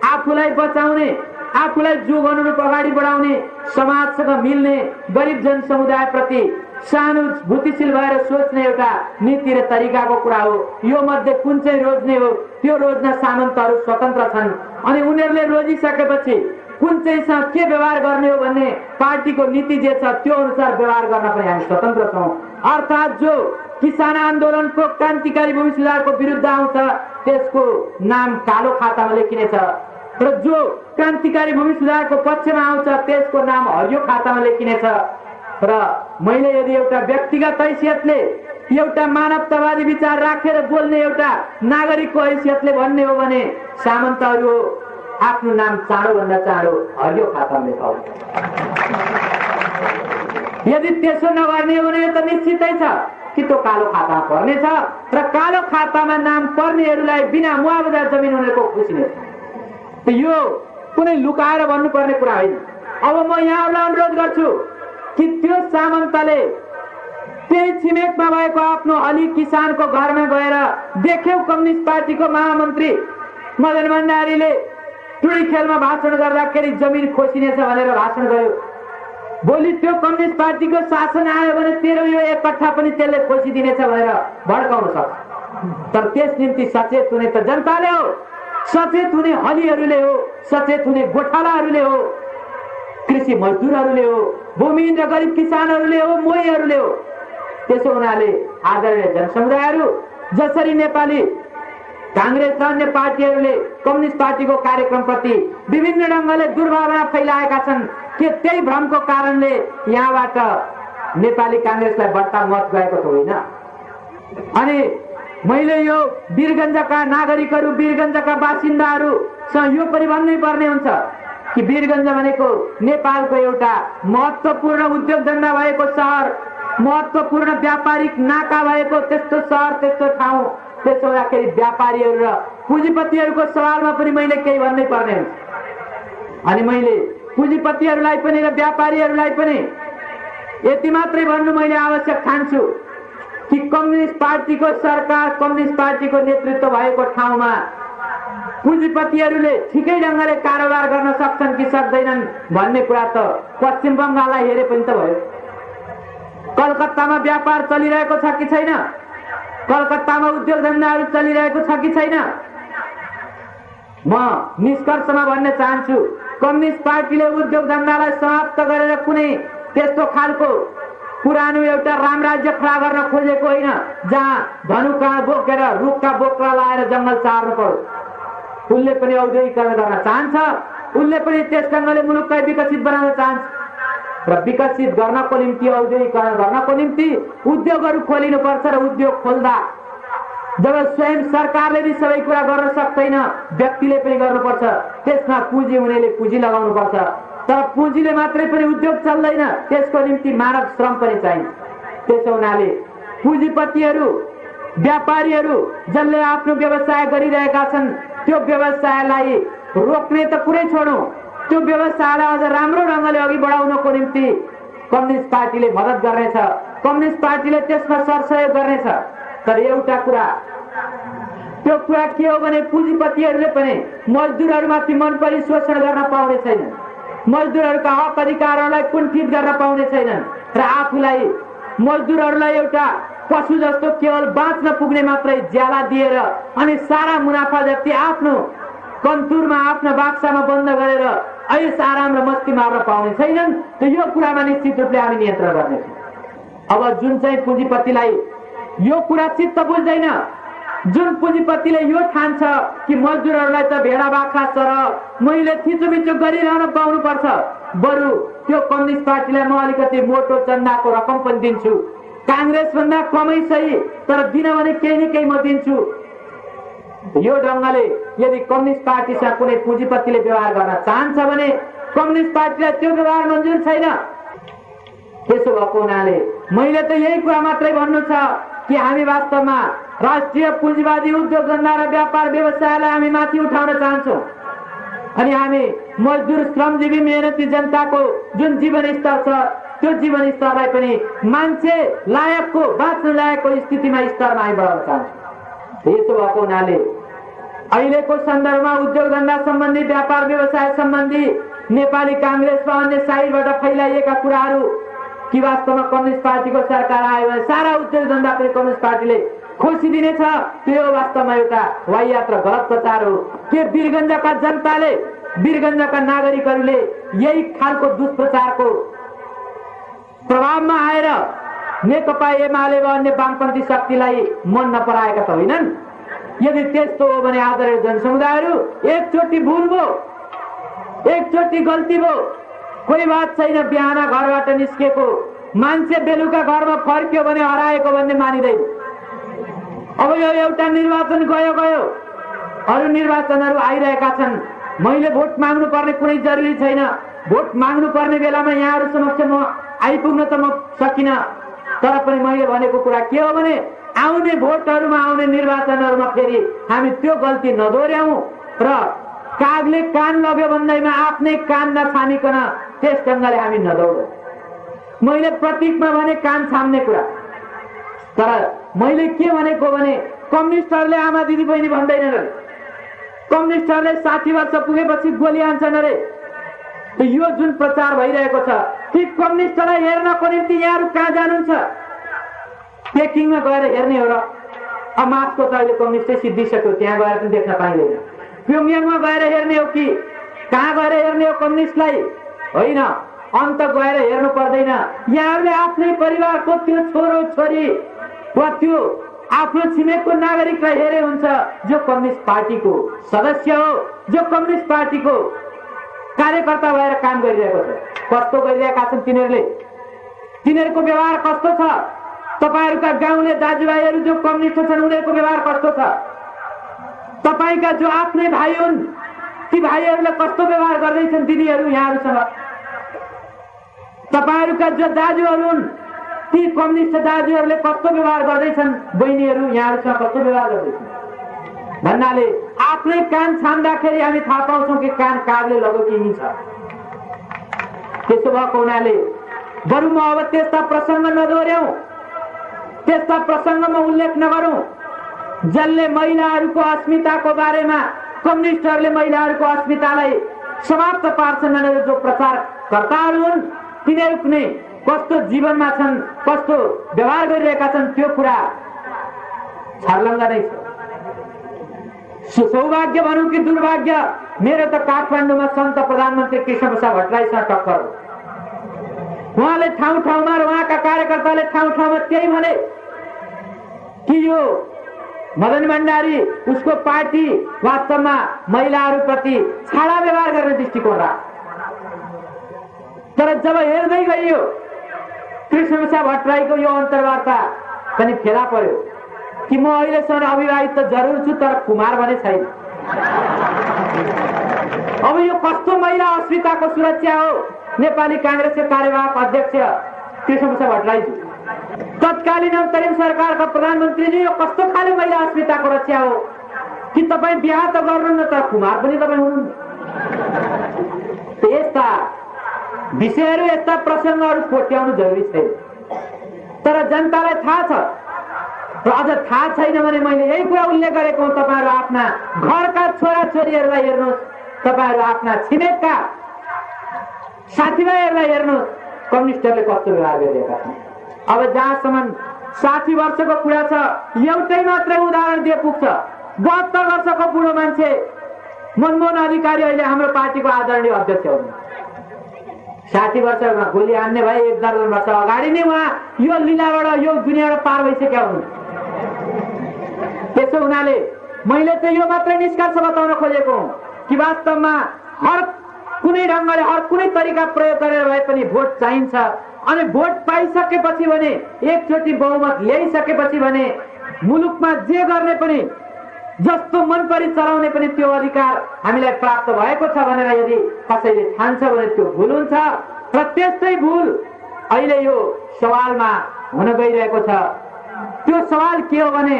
आफूलाई बचाउने, आफूलाई जुग अनुरूप अगाडि बढाउने, समाजसँग मिल्ने, गरिब जन समुदायप्रति सहानुभूतिशील भएर सोच्ने एउटा नीति र तरिकाको कुरा हो। यो मध्ये कुन चाहिँ रोज्ने हो त्यो रोज्न सामन्तहरू स्वतन्त्र छन् अनि उनीहरूले रोजिसकेपछि कुन चाहिँसँग के व्यवहार गर्ने हो भन्ने पार्टीको नीति जे छ त्यो अनुसार व्यवहार गर्न पनि हामी स्वतन्त्र छौँ। अर्थात् जो किसान आन्दोलनको क्रान्तिकारी भूमि सुधारको विरुद्ध आउँछ त्यसको नाम कालो खातामा लेखिनेछ र जो क्रान्तिकारी भूमि सुधारको पक्षमा आउँछ त्यसको नाम हरियो खातामा लेखिनेछ। र मैले यदि एउटा व्यक्तिगत हैसियतले, एउटा मानवतावादी विचार राखेर बोल्ने एउटा नागरिकको हैसियतले भन्ने हो भने सामन्तहरू आफ्नो नाम चाँडोभन्दा चाँडो हरियो खातामा लेखाउनु। यदि त्यसो नगर्ने हो भने त निश्चितै छ कि त्यो कालो खातामा पर्नेछ र कालो खातामा नाम पर्नेहरूलाई बिना मुआवजा जमिन उनीहरूको खुसिनेछ। यो कुनै लुकाएर भन्नुपर्ने कुरा होइन। अब म यहाँहरूलाई अनुरोध गर्छु कि त्यो सामन्तले त्यही छिमेकमा भएको आफ्नो अलि किसानको घरमा गएर देख्यौ कम्युनिस्ट पार्टीको महामन्त्री मदन भण्डारीले टुडी खेलमा भाषण गर्दाखेरि जमिन खोसिनेछ भनेर भाषण गर्यो। भोलि त्यो कम्युनिस्ट पार्टीको शासन आयो भने तेरो यो एक कट्ठा पनि त्यसले खोसिदिनेछ भनेर भड्काउन सक्छ। तर त्यस निम्ति सचेत हुने त जनताले हो, सचेत हुने हलीहरूले हो, सचेत हुने गोठालाहरूले हो, कृषि मजदुरहरूले हो, भूमिहीन र गरिब किसानहरूले हो, मोहीहरूले हो। त्यसो हुनाले आदरणीय जनसमुदायहरू, जसरी नेपाली कांग्रेस र अन्य पार्टीहरूले कम्युनिस्ट पार्टीको कार्यक्रमप्रति विभिन्न ढंगले दुर्भावना फैलाएका छन्, के त्यही भ्रमको कारणले यहाँबाट नेपाली कांग्रेसलाई बढ्ता मत गएको त होइन? अनि मैले यो वीरगञ्जका नागरिकहरू, वीरगञ्जका बासिन्दाहरूसँग यो पनि भन्नै पर्ने हुन्छ कि वीरगञ्ज भनेको नेपालको एउटा महत्त्वपूर्ण उद्योग धन्दा भएको सहर, महत्त्वपूर्ण व्यापारिक नाका भएको त्यस्तो सहर, त्यस्तो ठाउँ। त्यसो हुँदाखेरि व्यापारीहरू र पुँजीपतिहरूको सवालमा पनि मैले केही भन्नै पर्ने हुन्छ। अनि मैले पुँजीपतिहरूलाई पनि र व्यापारीहरूलाई पनि यति मात्रै भन्नु मैले आवश्यक ठान्छु कि कम्युनिस्ट पार्टीको सरकार, कम्युनिस्ट पार्टीको नेतृत्व भएको ठाउँमा पुँजीपतिहरूले ठिकै ढंगले कारोबार गर्न सक्छन् कि सक्दैनन् भन्ने कुरा त पश्चिम बंगाललाई हेरे पनि त भयो। कलकत्तामा व्यापार चलिरहेको छ कि छैन? कलकत्तामा उद्योग धन्दाहरू चलिरहेको छ कि छैन? म निष्कर्षमा भन्न चाहन्छु, कम्युनिस्ट पार्टीले उद्योग धन्दालाई समाप्त गरेर कुनै त्यस्तो खालको पुरानो एउटा रामराज्य खडा गर्न खोजेको होइन जहाँ धनुकाँड बोकेर रुखका बोक्रा लाएर जंगल चार्नु पर्यो। उसले पनि औद्योगिकरण गर्न चाहन्छ, उसले पनि त्यस ढंगले मुलुकलाई विकसित बनाउन चाहन्छ र विकसित गर्नको निम्ति, औद्योगिकरण गर्नको निम्ति उद्योगहरू खोलिनुपर्छ र उद्योग खोल्दा जब स्वयं सरकारले पनि सबै कुरा गर्न सक्दैन, व्यक्तिले पनि गर्नुपर्छ। त्यसमा पुँजी हुनेले पुँजी लगाउनुपर्छ, तर पुँजीले मात्रै पनि उद्योग चल्दैन, त्यसको निम्ति मानव श्रम पनि चाहिन्छ। त्यसो हुनाले पुँजीपतिहरू, व्यापारीहरू जसले आफ्नो व्यवसाय गरिरहेका छन्, त्यो व्यवसायलाई रोक्ने त कुरै छोडौं, त्यो व्यवसायलाई अझ राम्रो ढंगले अघि बढाउनको निम्ति कम्युनिस्ट पार्टीले मद्दत गर्नेछ, कम्युनिस्ट पार्टीले त्यसमा सरसहयोग गर्नेछ। तर एउटा कुरा, त्यो कुरा के हो भने पुँजीपतिहरूले पनि मजदुरहरूमाथि मनपरी शोषण गर्न पाउने छैनन्, मजदुरहरूका हक अधिकारहरूलाई कुण्ठित गर्न पाउने छैनन् र आफूलाई मजदुरहरूलाई एउटा पशु जस्तो केवल बाँच्न पुग्ने मात्रै ज्याला दिएर अनि सारा मुनाफा जति आफ्नो कन्तुरमा, आफ्नो बाक्सामा बन्द गरेर ऐस आराम र मस्ती मार्न पाउने छैनन्। त यो कुरामा निश्चित रूपले हामी नियन्त्रण गर्नेछौँ। अब जुन चाहिँ पुँजीपतिलाई यो कुरा चित्त बुझ्दैन, जुन पुँजीपतिले यो ठान्छ कि मजदुरहरूलाई त भेडा बाख्रा सर मैले थिचोमिचो गरिरहन पाउनुपर्छ, बरु त्यो कम्युनिस्ट पार्टीलाई म अलिकति मोटो चन्दाको रकम पनि दिन्छु, कांग्रेस भन्दा कमै सही तर दिन भने केही न केही म दिन्छु, यो ढंगले यदि कम्युनिस्ट पार्टीसँग कुनै पुँजीपतिले व्यवहार गर्न चाहन्छ भने कम्युनिस्ट पार्टीलाई त्यो व्यवहार मन्जुर छैन। त्यसो भएको हुनाले मैले त यही कुरा मात्रै भन्नु छ कि हामी वास्तवमा राष्ट्रिय पुँजीवादी उद्योग धन्दा र व्यापार व्यवसायलाई हामी माथि उठाउन चाहन्छौँ अनि हामी मजदुर, श्रमजीवी, मेहनती जनताको जुन जीवन स्तर छ त्यो जीवन स्तरलाई पनि मान्छे लायकको, बाँच्न लायकको स्थितिमा, स्तरमा हामी बढाउन चाहन्छौँ। यसो भएको हुनाले अहिलेको सन्दर्भमा उद्योग धन्दा सम्बन्धी, व्यापार व्यवसाय सम्बन्धी नेपाली कांग्रेस र अन्य साइडबाट फैलाइएका कुराहरू कि वास्तवमा कम्युनिस्ट पार्टीको सरकार आयो भने सारा उद्योग धन्दा पनि कम्युनिस्ट पार्टीले खोसिदिनेछ, त्यो वास्तवमा एउटा वाहियात र गलत प्रचार हो। के वीरगञ्जका जनताले, वीरगञ्जका नागरिकहरूले यही खालको दुष्प्रचारको प्रभावमा आएर नेकपा एमाले वा अन्य वामपन्थी शक्तिलाई मन नपराएका त होइनन्? यदि त्यस्तो हो भने आदरणीय जनसमुदायहरू, एकचोटि भुल भयो, एकचोटि गल्ती भयो, कोही बात छैन। बिहान घरबाट निस्केको मान्छे बेलुका घरमा फर्क्यो भने हराएको भन्ने मानिँदैन। अब यो एउटा निर्वाचन गयो गयो, अरू निर्वाचनहरू आइरहेका छन्। मैले भोट माग्नु पर्ने कुनै जरुरी छैन। भोट माग्नु पर्ने बेलामा यहाँहरू समक्ष म आइपुग्न त म सकिनँ, तर पनि मैले भनेको कुरा के हो भने आउने भोटहरूमा, आउने निर्वाचनहरूमा फेरि हामी त्यो गल्ती नदोर्याउँ र कागले कान लग्यो भन्दैमा आफ्नै कान नछामिकन त्यस ढङ्गले हामी नदौडौँ। मैले प्रतीकमा भने कान छाम्ने कुरा, तर मैले के भनेको भने कम्युनिस्टहरूले आमा दिदी बहिनी भन्दैनन् अरे, कम्युनिस्टहरूले 60 वर्ष पुगेपछि गोली हान्छन् अरे। यो जुन प्रचार भइरहेको छ ती कम्युनिस्टलाई हेर्नको निम्ति यहाँहरू कहाँ जानुहुन्छ? पेकिङमा गएर हेर्ने हो र? अब मार्क्सको त अहिले कम्युनिस्टै सिद्धिसक्यो, त्यहाँ गएर पनि देख्न पाइँदैन। प्योङयाङमा गएर हेर्ने हो कि कहाँ गएर हेर्ने हो कम्युनिस्टलाई? होइन, अन्त गएर हेर्नु पर्दैन। यहाँहरूले आफ्नै परिवारको त्यो छोरो छोरी वा त्यो आफ्नो छिमेकको नागरिकलाई हेरे हुन्छ जो कम्युनिस्ट पार्टीको सदस्य हो, जो कम्युनिस्ट पार्टीको कार्यकर्ता भएर काम गरिरहेको छ। कस्तो गरिरहेका छन् तिनीहरूले? तिनीहरूको व्यवहार कस्तो छ? तपाईहरूका गाउँले दाजुभाइहरू जो कम्युनिस्ट छन् उनीहरूको व्यवहार कस्तो छ? तपाईका जो आफ्नै भाइ हुन् ती भाइहरूले कस्तो व्यवहार गर्दैछन् दिदीहरू यहाँहरूसँग? तपाईहरूका जो दाजुहरू हुन् ती कम्युनिस्ट दाजुहरूले कस्तो व्यवहार गर्दैछन् बहिनीहरू यहाँहरूसँग कस्तो व्यवहार गर्दैछन् भन्नाले आफ्नै कान छाम्दाखेरि हामी थाहा पाउँछौँ कि कान कागले लगेको यही छ। त्यसो भएको हुनाले बरु म अब त्यस्ता प्रसङ्ग नदोर्याउँ, त्यस्ता प्रसङ्गमा उल्लेख नगरौँ जसले महिलाहरूको अस्मिताको बारेमा, कम्युनिस्टहरूले महिलाहरूको अस्मितालाई समाप्त पार्छन् भनेर जो प्रचारकर्ताहरू हुन् तिनीहरू कुनै कस्तो जीवनमा छन्, कस्तो व्यवहार गरिरहेका छन् त्यो कुरा छर्लङ्ग नै छ। सौभाग्य भनौँ कि दुर्भाग्य, मेरो त काठमाडौँमा सन्त प्रधानमन्त्री कृष्णप्रसाद भट्टराईसँग टक्कर हो। उहाँले ठाउँ ठाउँमा र उहाँका कार्यकर्ताले ठाउँ ठाउँमा त्यही भने कि यो मदन भण्डारी उसको पार्टी वास्तवमा महिलाहरूप्रति छाडा व्यवहार गर्ने दृष्टिकोण राख्छ। तर जब हेर्दै गइयो कृष्णप्रसाद भट्टराईको यो अन्तर्वार्ता पनि फेला पर्यो कि म अहिलेसम्म अविवाहित त जरुर छु तर कुमार भने छैन। अब यो कस्तो महिला अस्मिताको सुरक्षा हो? नेपाली काङ्ग्रेसका कार्यवाहक अध्यक्ष कृष्णप्रसाद भट्टराई तत्कालीन अन्तरिम सरकारका प्रधानमन्त्रीजी यो कस्तो खाले महिला अस्मिताको रक्षा हो कि तपाईँ बिहा त गर्नुहुन्न तर कुमार पनि तपाईँ हुनुहुन्न? यस्ता विषयहरू, यस्ता प्रसङ्गहरू कोट्याउनु जरुरी छैन। तर जनतालाई थाहा छ र अझ थाहा छैन भने मैले यही कुरा उल्लेख गरेको हुँ, तपाईँहरू आफ्ना घरका छोराछोरीहरूलाई हेर्नुहोस्, तपाईँहरू आफ्ना छिमेकका साथीभाइहरूलाई हेर्नुहोस्, कम्युनिस्टहरूले कस्तो व्यवहार गरिरहेका छन्। अब जहाँसम्म 60 वर्षको कुरा छ, एउटै मात्र उदाहरण दिए पुग्छ। 72 वर्षको बुढो मान्छे मनमोहन अधिकारी अहिले हाम्रो पार्टीको आदरणीय अध्यक्ष हुनुहुन्छ। 60 वर्षमा गोली हान्ने भए 1 दर्जन वर्ष अगाडि नै उहाँ यो लीलाबाट, यो दुनियाँबाट पार भइसक्या हुनुहुन्छ। त्यसो हुनाले मैले चाहिँ यो मात्रै निष्कर्ष बताउन खोजेको हुँ कि वास्तवमा हर कुनै ढङ्गले, हर कुनै तरिका प्रयोग गरेर भए पनि भोट चाहिन्छ। अनि भोट पाइसकेपछि भने, एकचोटि बहुमत ल्याइसकेपछि भने मुलुकमा जे गर्ने पनि, जस्तो मन परि चलाउने पनि त्यो अधिकार हामीलाई प्राप्त भएको छ भनेर यदि कसैले ठान्छ भने त्यो भुल हुन्छ। र त्यस्तै भुल अहिले यो सवालमा हुन गइरहेको छ। त्यो सवाल के हो भने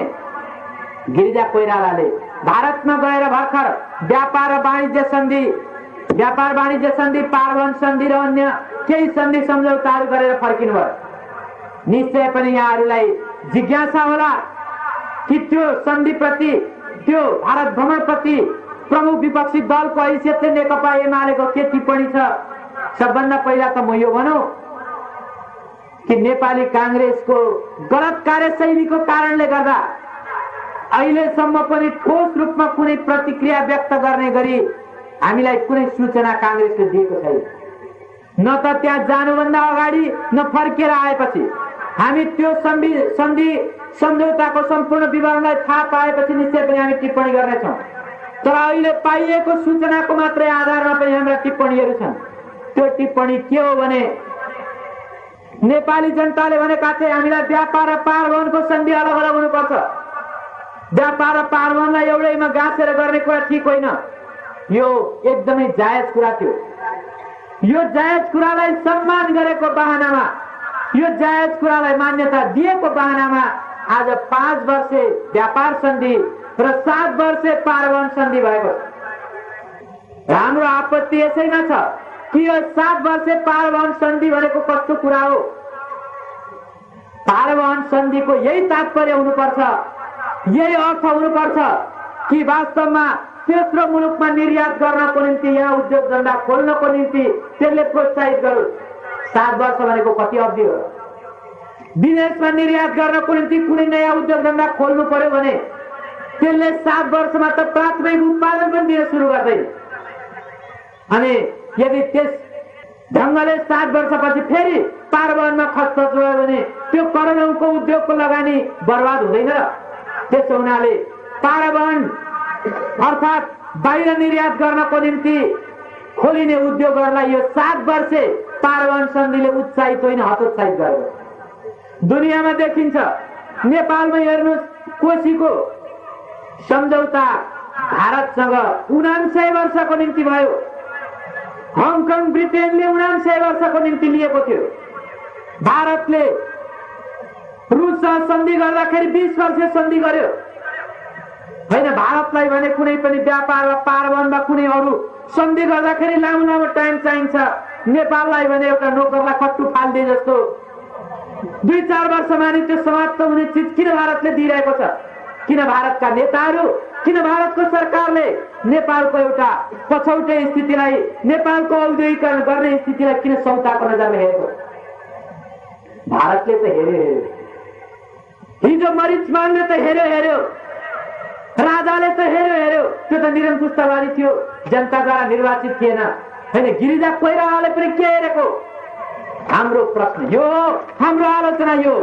गिरिजा कोइरालाले भारतमा गएर भर्खर व्यापार वाणिज्य सन्धि, पार्वन सन्धि र अन्य केही सन्धि सम्झौताहरू गरेर फर्किनु भयो। निश्चय पनि यहाँहरूलाई जिज्ञासा होला कि त्यो सन्धिप्रति, त्यो भारत भ्रमणप्रति प्रमुख विपक्षी दलको हैसियतले नेकपा एमालेको के टिप्पणी छ? सबभन्दा पहिला त म यो भनौँ कि नेपाली काङ्ग्रेसको गलत कार्यशैलीको कारणले गर्दा अहिलेसम्म पनि ठोस रूपमा कुनै प्रतिक्रिया व्यक्त गर्ने गरी हामीलाई कुनै सूचना काङ्ग्रेसले दिएको छैन। न त त्यहाँ जानुभन्दा अगाडि न फर्केर आएपछि। हामी त्यो सन्धि सम्झौताको सम्पूर्ण विवरणलाई थाहा पाएपछि निश्चय पनि हामी टिप्पणी गर्नेछौँ। तर अहिले पाइएको सूचनाको मात्रै आधारमा पनि हाम्रा टिप्पणीहरू छन्। त्यो टिप्पणी के हो भने नेपाली जनताले भनेका थिए हामीलाई व्यापार र पारवहनको सन्धि अलग अलग हुनुपर्छ। व्यापार र पारवहनलाई एउटैमा गाँसेर गर्ने कुरा ठिक होइन। यो एकदमै जायज कुरा थियो। यो जायज कुरालाई सम्मान गरेको बहानामा, यो जायज कुरालाई मान्यता दिएको बहानामा आज 5 वर्षे व्यापार सन्धि र 7 वर्षे पारवहन सन्धि भएको। हाम्रो आपत्ति यसैमा छ कि यो 7 वर्षे पारवहन सन्धि भनेको कस्तो कुरा हो? पारवहन सन्धिको यही तात्पर्य हुनुपर्छ, यही अर्थ हुनुपर्छ कि वास्तवमा तेस्रो मुलुकमा निर्यात गर्नको निम्ति, यहाँ उद्योग धन्दा खोल्नको निम्ति त्यसले प्रोत्साहित गरोस्। 7 वर्ष भनेको कति अवधि हो? विदेशमा निर्यात गर्नको निम्ति कुनै नयाँ उद्योग धन्दा खोल्नु पर्यो भने त्यसले 7 वर्षमा त प्राथमिक उत्पादन पनि दिन सुरु गर्दैन। अनि यदि त्यस ढङ्गले 7 वर्षपछि फेरि पारवहनमा खर्च गयो भने त्यो करोडौँको उद्योगको लगानी बर्बाद हुँदैन र? त्यसो हुनाले पारवहन अर्थात् बाहिर निर्यात गर्नको निम्ति खोलिने उद्योगहरूलाई यो 7 वर्षे पारवहन सन्धिले उत्साहित होइन हतोत्साहित गरेको दुनियाँमा देखिन्छ। नेपालमा हेर्नुहोस्, कोशीको सम्झौता भारतसँग 79 वर्षको निम्ति भयो। हङकङ ब्रिटेनले 79 वर्षको निम्ति लिएको थियो। भारतले रुससँग सन्धि गर्दाखेरि 20 वर्ष सन्धि गर्यो होइन। भारतलाई भने कुनै पनि व्यापार वा पारवहनमा कुनै अरू सन्धि गर्दाखेरि लामो लामो टाइम चाहिन्छ। नेपाललाई भने एउटा नोकरलाई कट्टु फाल्दिए जस्तो 2-4 वर्षमा नि त्यो समाप्त हुने चिज किन भारतले दिइरहेको छ? किन भारतका नेताहरू, किन भारतको सरकारले नेपालको एउटा पछौटे स्थितिलाई, नेपालको औद्योगिकरण गर्ने स्थितिलाई किन सौताको नजरले हेरेको? भारतले त हेऱ्यो, हिजो मरिचमानले त हेऱ्यो, राजाले त हेऱ्यो। त्यो त निरङ्कुशतावादी थियो, जनताद्वारा निर्वाचित थिएन होइन। गिरिजा कोइरालाले पनि के हेरेको? हाम्रो प्रश्न यो, हाम्रो आलोचना यो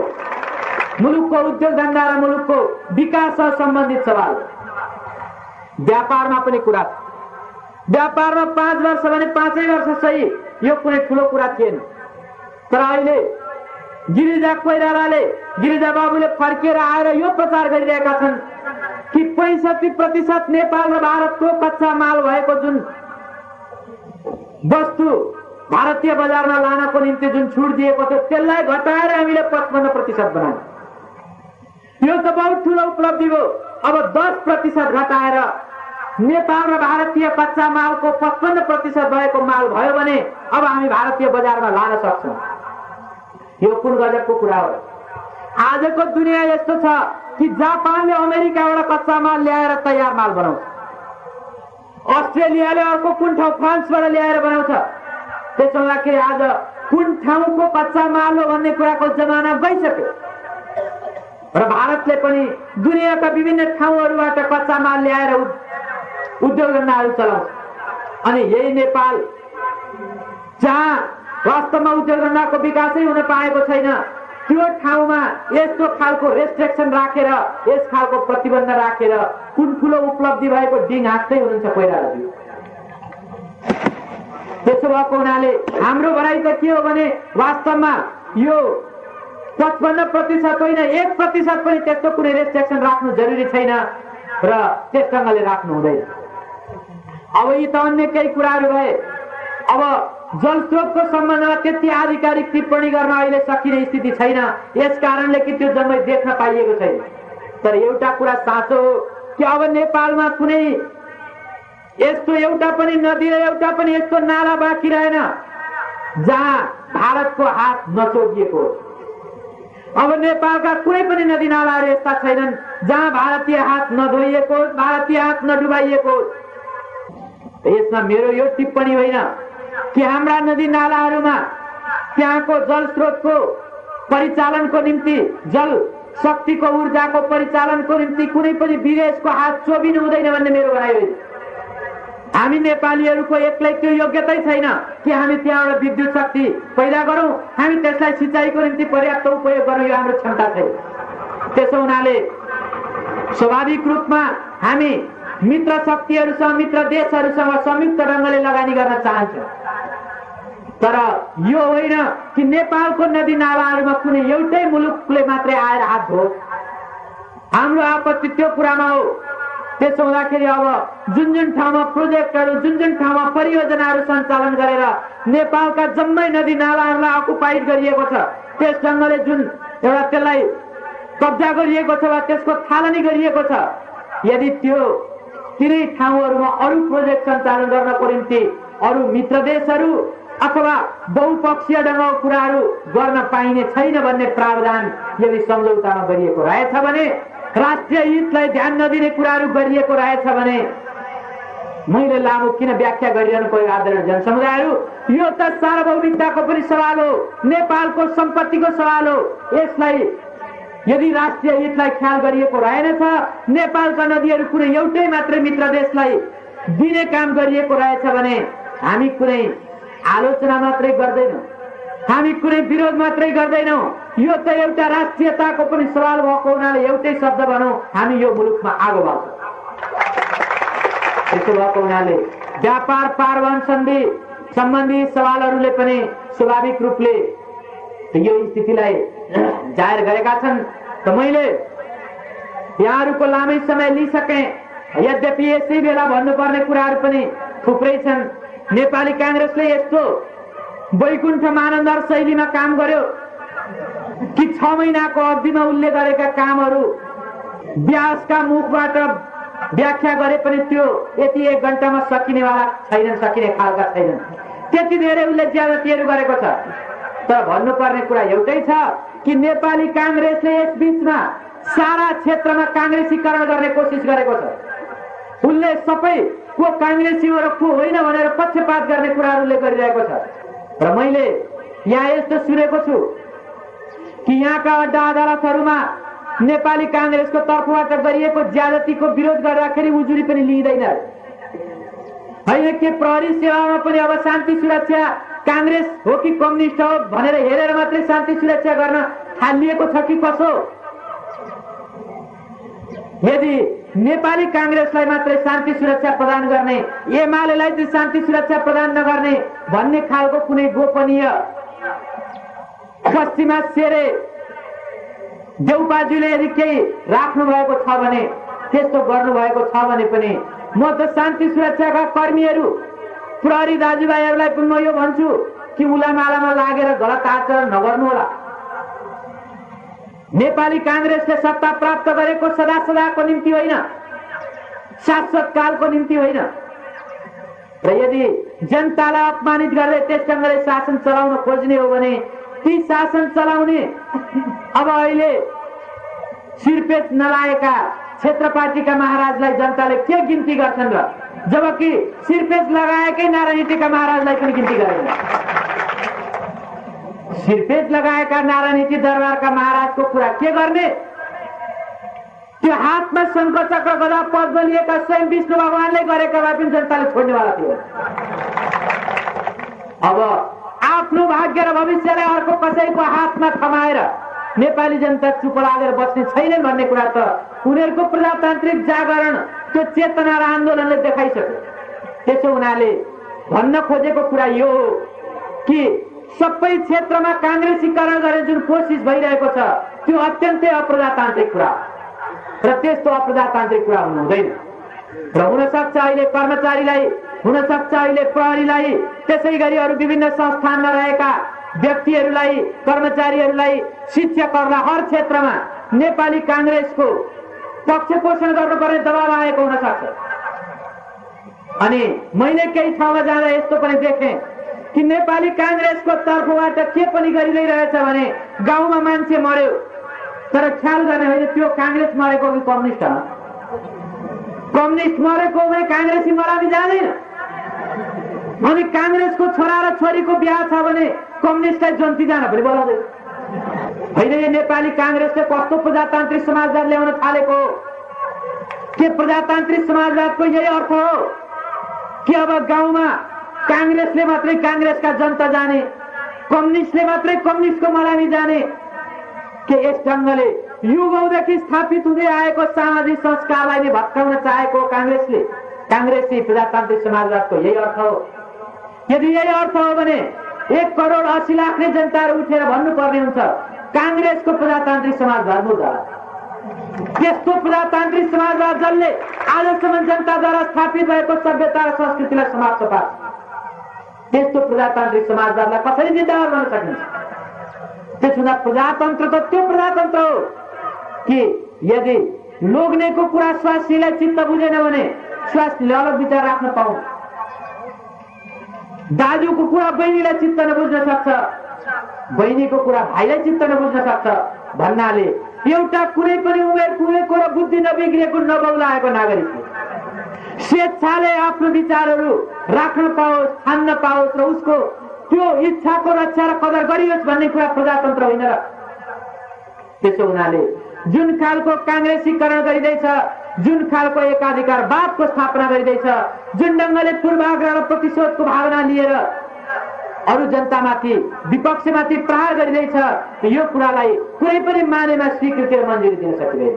मुलुकको उद्योग धन्दा र मुलुकको विकाससँग सम्बन्धित सवाल। व्यापारमा पनि कुरा, व्यापारमा 5 वर्ष भने 5 वर्ष सही, यो कुनै ठुलो कुरा थिएन। तर अहिले गिरिजा कोइरालाले, गिरिजा बाबुले फर्केर आएर यो प्रचार गरिरहेका छन् कि 65% नेपाल र भारतको कच्चा माल भएको जुन वस्तु भारतीय बजारमा लानको निम्ति जुन छुट दिएको थियो त्यसलाई घटाएर हामीले 55% बनायौँ। यो त बहुत ठुलो उपलब्धि हो। अब 10% घटाएर नेपाल र भारतीय कच्चा मालको 55% भएको माल भयो भने अब हामी भारतीय बजारमा लान सक्छौँ। यो कुन गजबको कुरा हो? आजको दुनियाँ यस्तो छ कि जापानले अमेरिकाबाट कच्चा माल ल्याएर तयार माल बनाउँछ, अस्ट्रेलियाले अर्को कुन ठाउँ फ्रान्सबाट ल्याएर बनाउँछ। त्यसो हुँदाखेरि आज कुन ठाउँको कच्चा माल हो भन्ने कुराको जमाना गइसक्यो र भारतले पनि दुनियाँका विभिन्न ठाउँहरूबाट कच्चा माल ल्याएर उद्योग धन्दाहरू चलाउँछ। अनि यही नेपाल जहाँ वास्तवमा उद्योग धन्दाको विकासै हुन पाएको छैन, त्यो ठाउँमा यस्तो खालको रेस्ट्रिक्सन राखेर, यस खालको प्रतिबन्ध राखेर कुन ठुलो उपलब्धि भएको डिङ हाँक्दै हुनुहुन्छ कोइरालाजी। त्यसो भएको हुनाले हाम्रो भनाइ त के हो भने वास्तवमा यो 55% होइन, 1% पनि त्यस्तो कुनै रेस्ट्रिक्सन राख्नु जरुरी छैन र त्यस ढङ्गले राख्नु हुँदैन। अब यी त अन्य केही कुराहरू भए। अब जलस्रोतको सम्बन्धमा त्यति आधिकारिक टिप्पणी गर्न अहिले सकिने स्थिति छैन, यस कारणले कि त्यो जम्मै देख्न पाइएको छैन। तर एउटा कुरा साँचो हो कि अब नेपालमा कुनै यस्तो एउटा पनि नदी र एउटा पनि यस्तो नाला बाँकी रहेन जहाँ भारतको हात नचोकिएको हो। अब नेपालका कुनै पनि नदी नालाहरू यस्ता छैनन् जहाँ भारतीय हात नधोइएको, भारतीय हात नडुबाइएको। यसमा मेरो यो टिप्पणी होइन कि हाम्रा नदी नालाहरूमा त्यहाँको जल स्रोतको परिचालनको निम्ति, जल शक्तिको ऊर्जाको परिचालनको निम्ति कुनै पनि विदेशको हात चोबिनु हुँदैन भन्ने मेरो भनाइ होइन। हामी नेपालीहरूको एक्लै त्यो योग्यतै छैन कि हामी त्यहाँबाट विद्युत शक्ति पैदा गरौँ, हामी त्यसलाई सिँचाइको निम्ति पर्याप्त उपयोग गरौँ, यो हाम्रो क्षमता छैन। त्यसो हुनाले स्वाभाविक रूपमा हामी मित्र शक्तिहरूसँग, मित्र देशहरूसँग संयुक्त ढङ्गले लगानी गर्न चाहन्छौँ। तर यो होइन कि नेपालको नदी नालाहरूमा कुनै एउटै मुलुकले मात्रै आएर हात धोस्। हाम्रो आपत्ति त्यो कुरामा हो। त्यसो हुँदाखेरि अब जुन जुन ठाउँमा प्रोजेक्टहरू, जुन जुन ठाउँमा परियोजनाहरू सञ्चालन गरेर नेपालका जम्मै नदी नालाहरूलाई अकुपाइड गरिएको छ, त्यस ढङ्गले जुन एउटा त्यसलाई कब्जा गरिएको छ वा त्यसको थालनी गरिएको छ, यदि त्यो तिनै ठाउँहरूमा अरू प्रोजेक्ट सञ्चालन गर्नको निम्ति अरू मित्र देशहरू अथवा बहुपक्षीय ढङ्गको कुराहरू गर्न पाइने छैन भन्ने प्रावधान यदि सम्झौतामा गरिएको रहेछ भने, राष्ट्रिय हितलाई ध्यान नदिने कुराहरू गरिएको रहेछ भने मैले लामो किन व्याख्या गरिरहनु पर्यो आदरणीय जनसमुदायहरू? यो त सार्वभौमिकताको पनि सवाल हो, नेपालको सम्पत्तिको सवाल हो। यसलाई यदि राष्ट्रिय हितलाई ख्याल गरिएको रहेनछ, नेपालका नदीहरू कुनै एउटै मात्रै मित्र देशलाई दिने काम गरिएको रहेछ भने हामी कुनै आलोचना मात्रै गर्दैनौँ, हामी कुनै विरोध मात्रै गर्दैनौँ। यो त एउटा राष्ट्रियताको पनि सवाल भएको हुनाले एउटै शब्द भनौँ, हामी यो मुलुकमा आगो बाल्छौँ। त्यसो भएको हुनाले व्यापार पारवहन सन्धि सम्बन्धी सवालहरूले पनि स्वाभाविक रूपले यो स्थितिलाई जाहेर गरेका छन्। त मैले यहाँहरूको लामै समय लिइसकेँ। यद्यपि यसै बेला भन्नुपर्ने कुराहरू पनि थुप्रै छन्। नेपाली काङ्ग्रेसले यस्तो वैकुण्ठ मानन्दर शैलीमा काम गर्यो कि 6 महिनाको अवधिमा उसले गरेका कामहरू व्यासका मुखबाट व्याख्या गरे पनि त्यो यति 1 घण्टामा सकिनेवाला छैनन्, सकिने खालका छैनन्। त्यति धेरै उसले ज्यादतीहरू गरेको छ। तर भन्नुपर्ने कुरा एउटै छ कि नेपाली काङ्ग्रेसले यस बीचमा सारा क्षेत्रमा काङ्ग्रेसीकरण गर्ने कोसिस गरेको छ। उसले सबै को काङ्ग्रेसी हो र को होइन भनेर पक्षपात गर्ने कुराहरूले गरिरहेको छ। र मैले यहाँ यस्तो सुनेको छु कि यहाँका अड्डा अदालतहरूमा नेपाली काङ्ग्रेसको तर्फबाट गरिएको ज्यादतीको विरोध गर्दाखेरि उजुरी पनि लिइँदैन होइन। के प्रहरी सेवामा पनि अब शान्ति सुरक्षा काङ्ग्रेस हो कि कम्युनिस्ट हो भनेर हेरेर मात्रै शान्ति सुरक्षा गर्न थालिएको छ कि कसो? यदि नेपाली काङ्ग्रेसलाई मात्रै शान्ति सुरक्षा प्रदान गर्ने, एमालेलाई चाहिँ शान्ति सुरक्षा प्रदान नगर्ने भन्ने खालको कुनै गोपनीय पश्चिमा सेरे देउपाज्यूले यदि केही राख्नु भएको छ भने, त्यस्तो गर्नुभएको छ भने पनि म त शान्ति सुरक्षाका कर्मीहरू प्रहरी दाजुभाइहरूलाई पनि म यो भन्छु कि उलामालामा लागेर गलत आचरण नगर्नु होला। नेपाली काङ्ग्रेसले सत्ता प्राप्त गरेको सदा सदाको निम्ति होइन, शाश्वत कालको निम्ति होइन। र यदि जनतालाई अपमानित गर्दै त्यस ढङ्गले शासन चलाउन खोज्ने हो भने ती शासन चलाउने अब अहिले सिरपेट नलाएका क्षेत्र पार्टीका महाराजलाई जनताले के गिन्ती गर्छन् र? जबकि सिरपेट लगाएकै नारायणहिटीका महाराजलाई पनि गिन्ती गरेन। सिरपेट लगाएका नारायणहिटी दरबारका महाराजको कुरा के गर्ने? त्यो हातमा शङ्ख चक्र गदा पद्म लिएका स्वयं विष्णु भगवानले गरेका भए पनि जनताले छोड्नेवाला थियो। अब आफ्नो भाग्य र भविष्यलाई अर्को कसैको हातमा थमाएर नेपाली जनता चुप लागेर बस्ने छैनन् भन्ने कुरा त उनीहरूको प्रजातान्त्रिक जागरण त्यो चेतना र आन्दोलनले देखाइसक्यो। त्यसो हुनाले भन्न खोजेको कुरा यो हो कि सबै क्षेत्रमा काङ्ग्रेसीकरण गर्ने जुन कोसिस भइरहेको छ त्यो अत्यन्तै अप्रजातान्त्रिक कुरा र त्यस्तो अप्रजातान्त्रिक कुरा हुनु हुँदैन। र हुनसक्छ अहिले कर्मचारीलाई, हुनसक्छ अहिले प्रहरीलाई, त्यसै गरी अरू विभिन्न संस्थानमा रहेका व्यक्तिहरूलाई, कर्मचारीहरूलाई, शिक्षकहरूलाई हर क्षेत्रमा नेपाली काङ्ग्रेसको पक्ष पोषण गर्नुपर्ने दबाव आएको हुन सक्छ। अनि मैले केही ठाउँमा जाँदा यस्तो पनि देखेँ कि नेपाली काङ्ग्रेसको तर्फबाट के पनि गरिरहेछ भने गाउँमा मान्छे मर्यो तर ख्याल गर्ने होइन त्यो काङ्ग्रेस मरेको कि कम्युनिस्ट हो। कम्युनिस्ट मरेको भने काङ्ग्रेसी मरामी जाँदैन। अनि काङ्ग्रेसको छोरा र छोरीको बिहा छ भने कम्युनिस्टलाई जन्ती जान पनि बोलाउँदैन होइन। यो नेपाली काङ्ग्रेसले कस्तो प्रजातान्त्रिक समाजवाद ल्याउन थालेको हो? के प्रजातान्त्रिक समाजवादको यही अर्थ हो कि अब गाउँमा काङ्ग्रेसले मात्रै काङ्ग्रेसका जनता जाने, कम्युनिस्टले मात्रै कम्युनिस्टको मलामी जाने? के यस ढङ्गले युगौँदेखि स्थापित हुँदै आएको सामाजिक संस्कारलाई नै भत्काउन चाहेको काङ्ग्रेसले? काङ्ग्रेसी प्रजातान्त्रिक समाजवादको यही अर्थ हो? यदि यही अर्थ हो भने 1 करोड 80 लाख जनताहरू उठेर भन्नुपर्ने हुन्छ काङ्ग्रेसको प्रजातान्त्रिक समाजवाद मुर्दाबाद। त्यस्तो प्रजातान्त्रिक समाजवाद जसले आजसम्म जनताद्वारा स्थापित भएको सभ्यता र संस्कृतिलाई समाप्त पार्छ, त्यस्तो प्रजातान्त्रिक समाजवादलाई कसरी जिन्दाबाद गर्न सकिन्छ? त्यसो हुँदा प्रजातन्त्र त त्यो प्रजातन्त्र हो कि यदि लोग्नेको कुरा स्वास्नीलाई चित्त बुझेन भने स्वास्नीले अलग विचार राख्न पाउँ, दाजुको कुरा बहिनीलाई चित्त नबुझ्न सक्छ, बहिनीको कुरा भाइलाई चित्त नबुझ्न सक्छ भन्नाले एउटा कुनै पनि उमेर पुगेको र बुद्धि नबिग्रिएको नबौलाएको नागरिक स्वेच्छाले आफ्नो विचारहरू राख्न पाओस्, छान्न पाओस् र उसको त्यो इच्छाको रक्षा र कदर गरियोस् भन्ने कुरा प्रजातन्त्र होइन र। त्यसो हुनाले जुन खालको काङ्ग्रेसीकरण गरिँदैछ, जुन खालको एकाधिकारवादको स्थापना गरिँदैछ, जुन ढङ्गले पूर्वाग्रह र प्रतिशोधको भावना लिएर अरू जनतामाथि, विपक्षमाथि प्रहार गरिँदैछ, यो कुरालाई कुनै पनि मानेमा स्वीकृति र मन्जुरी दिन सकिँदैन।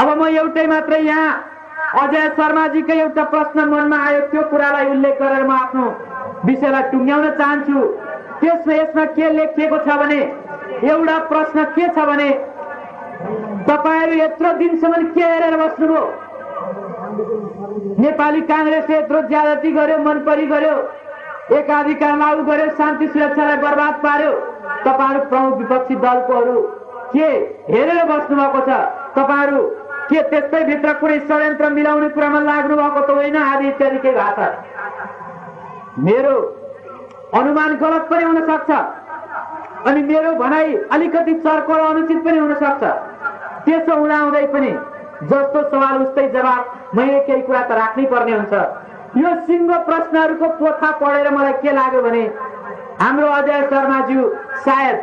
अब म एउटै मात्रै यहाँ अजय शर्माजीको एउटा प्रश्न मनमा आयो, त्यो कुरालाई उल्लेख गरेर म आफ्नो विषयलाई टुङ्ग्याउन चाहन्छु। यसमा के लेखिएको छ भने, एउटा प्रश्न के छ भने, तपाईहरु यत्रो दिनसम्म के हेरेर बस्नुभयो? नेपाली काङ्ग्रेसले यत्रो ज्यादती गर्यो, मनपरी गर्यो, एकाधिकार लागू गर्यो, शान्ति सुरक्षालाई बर्बाद पार्यो। तपाईहरु प्रमुख विपक्षी दलकोहरू के हेरेर बस्नु भएको छ? तपाईहरु के त्यस्तै भित्र कुनै षड्यन्त्र मिलाउने कुरामा लाग्नु भएको त होइन? आदि इत्यादि केही भाषा। मेरो अनुमान गलत पनि हुन सक्छ अनि मेरो भनाइ अलिकति चर्को र अनुचित पनि हुन सक्छ। त्यसो हुँदाहुँदै पनि जस्तो सवाल उस्तै जवाब, मैले केही कुरा त राख्नै पर्ने हुन्छ। यो सिङ्गो प्रश्नहरूको पोथा पढेर मलाई के लाग्यो भने, हाम्रो अजय शर्माज्यू सायद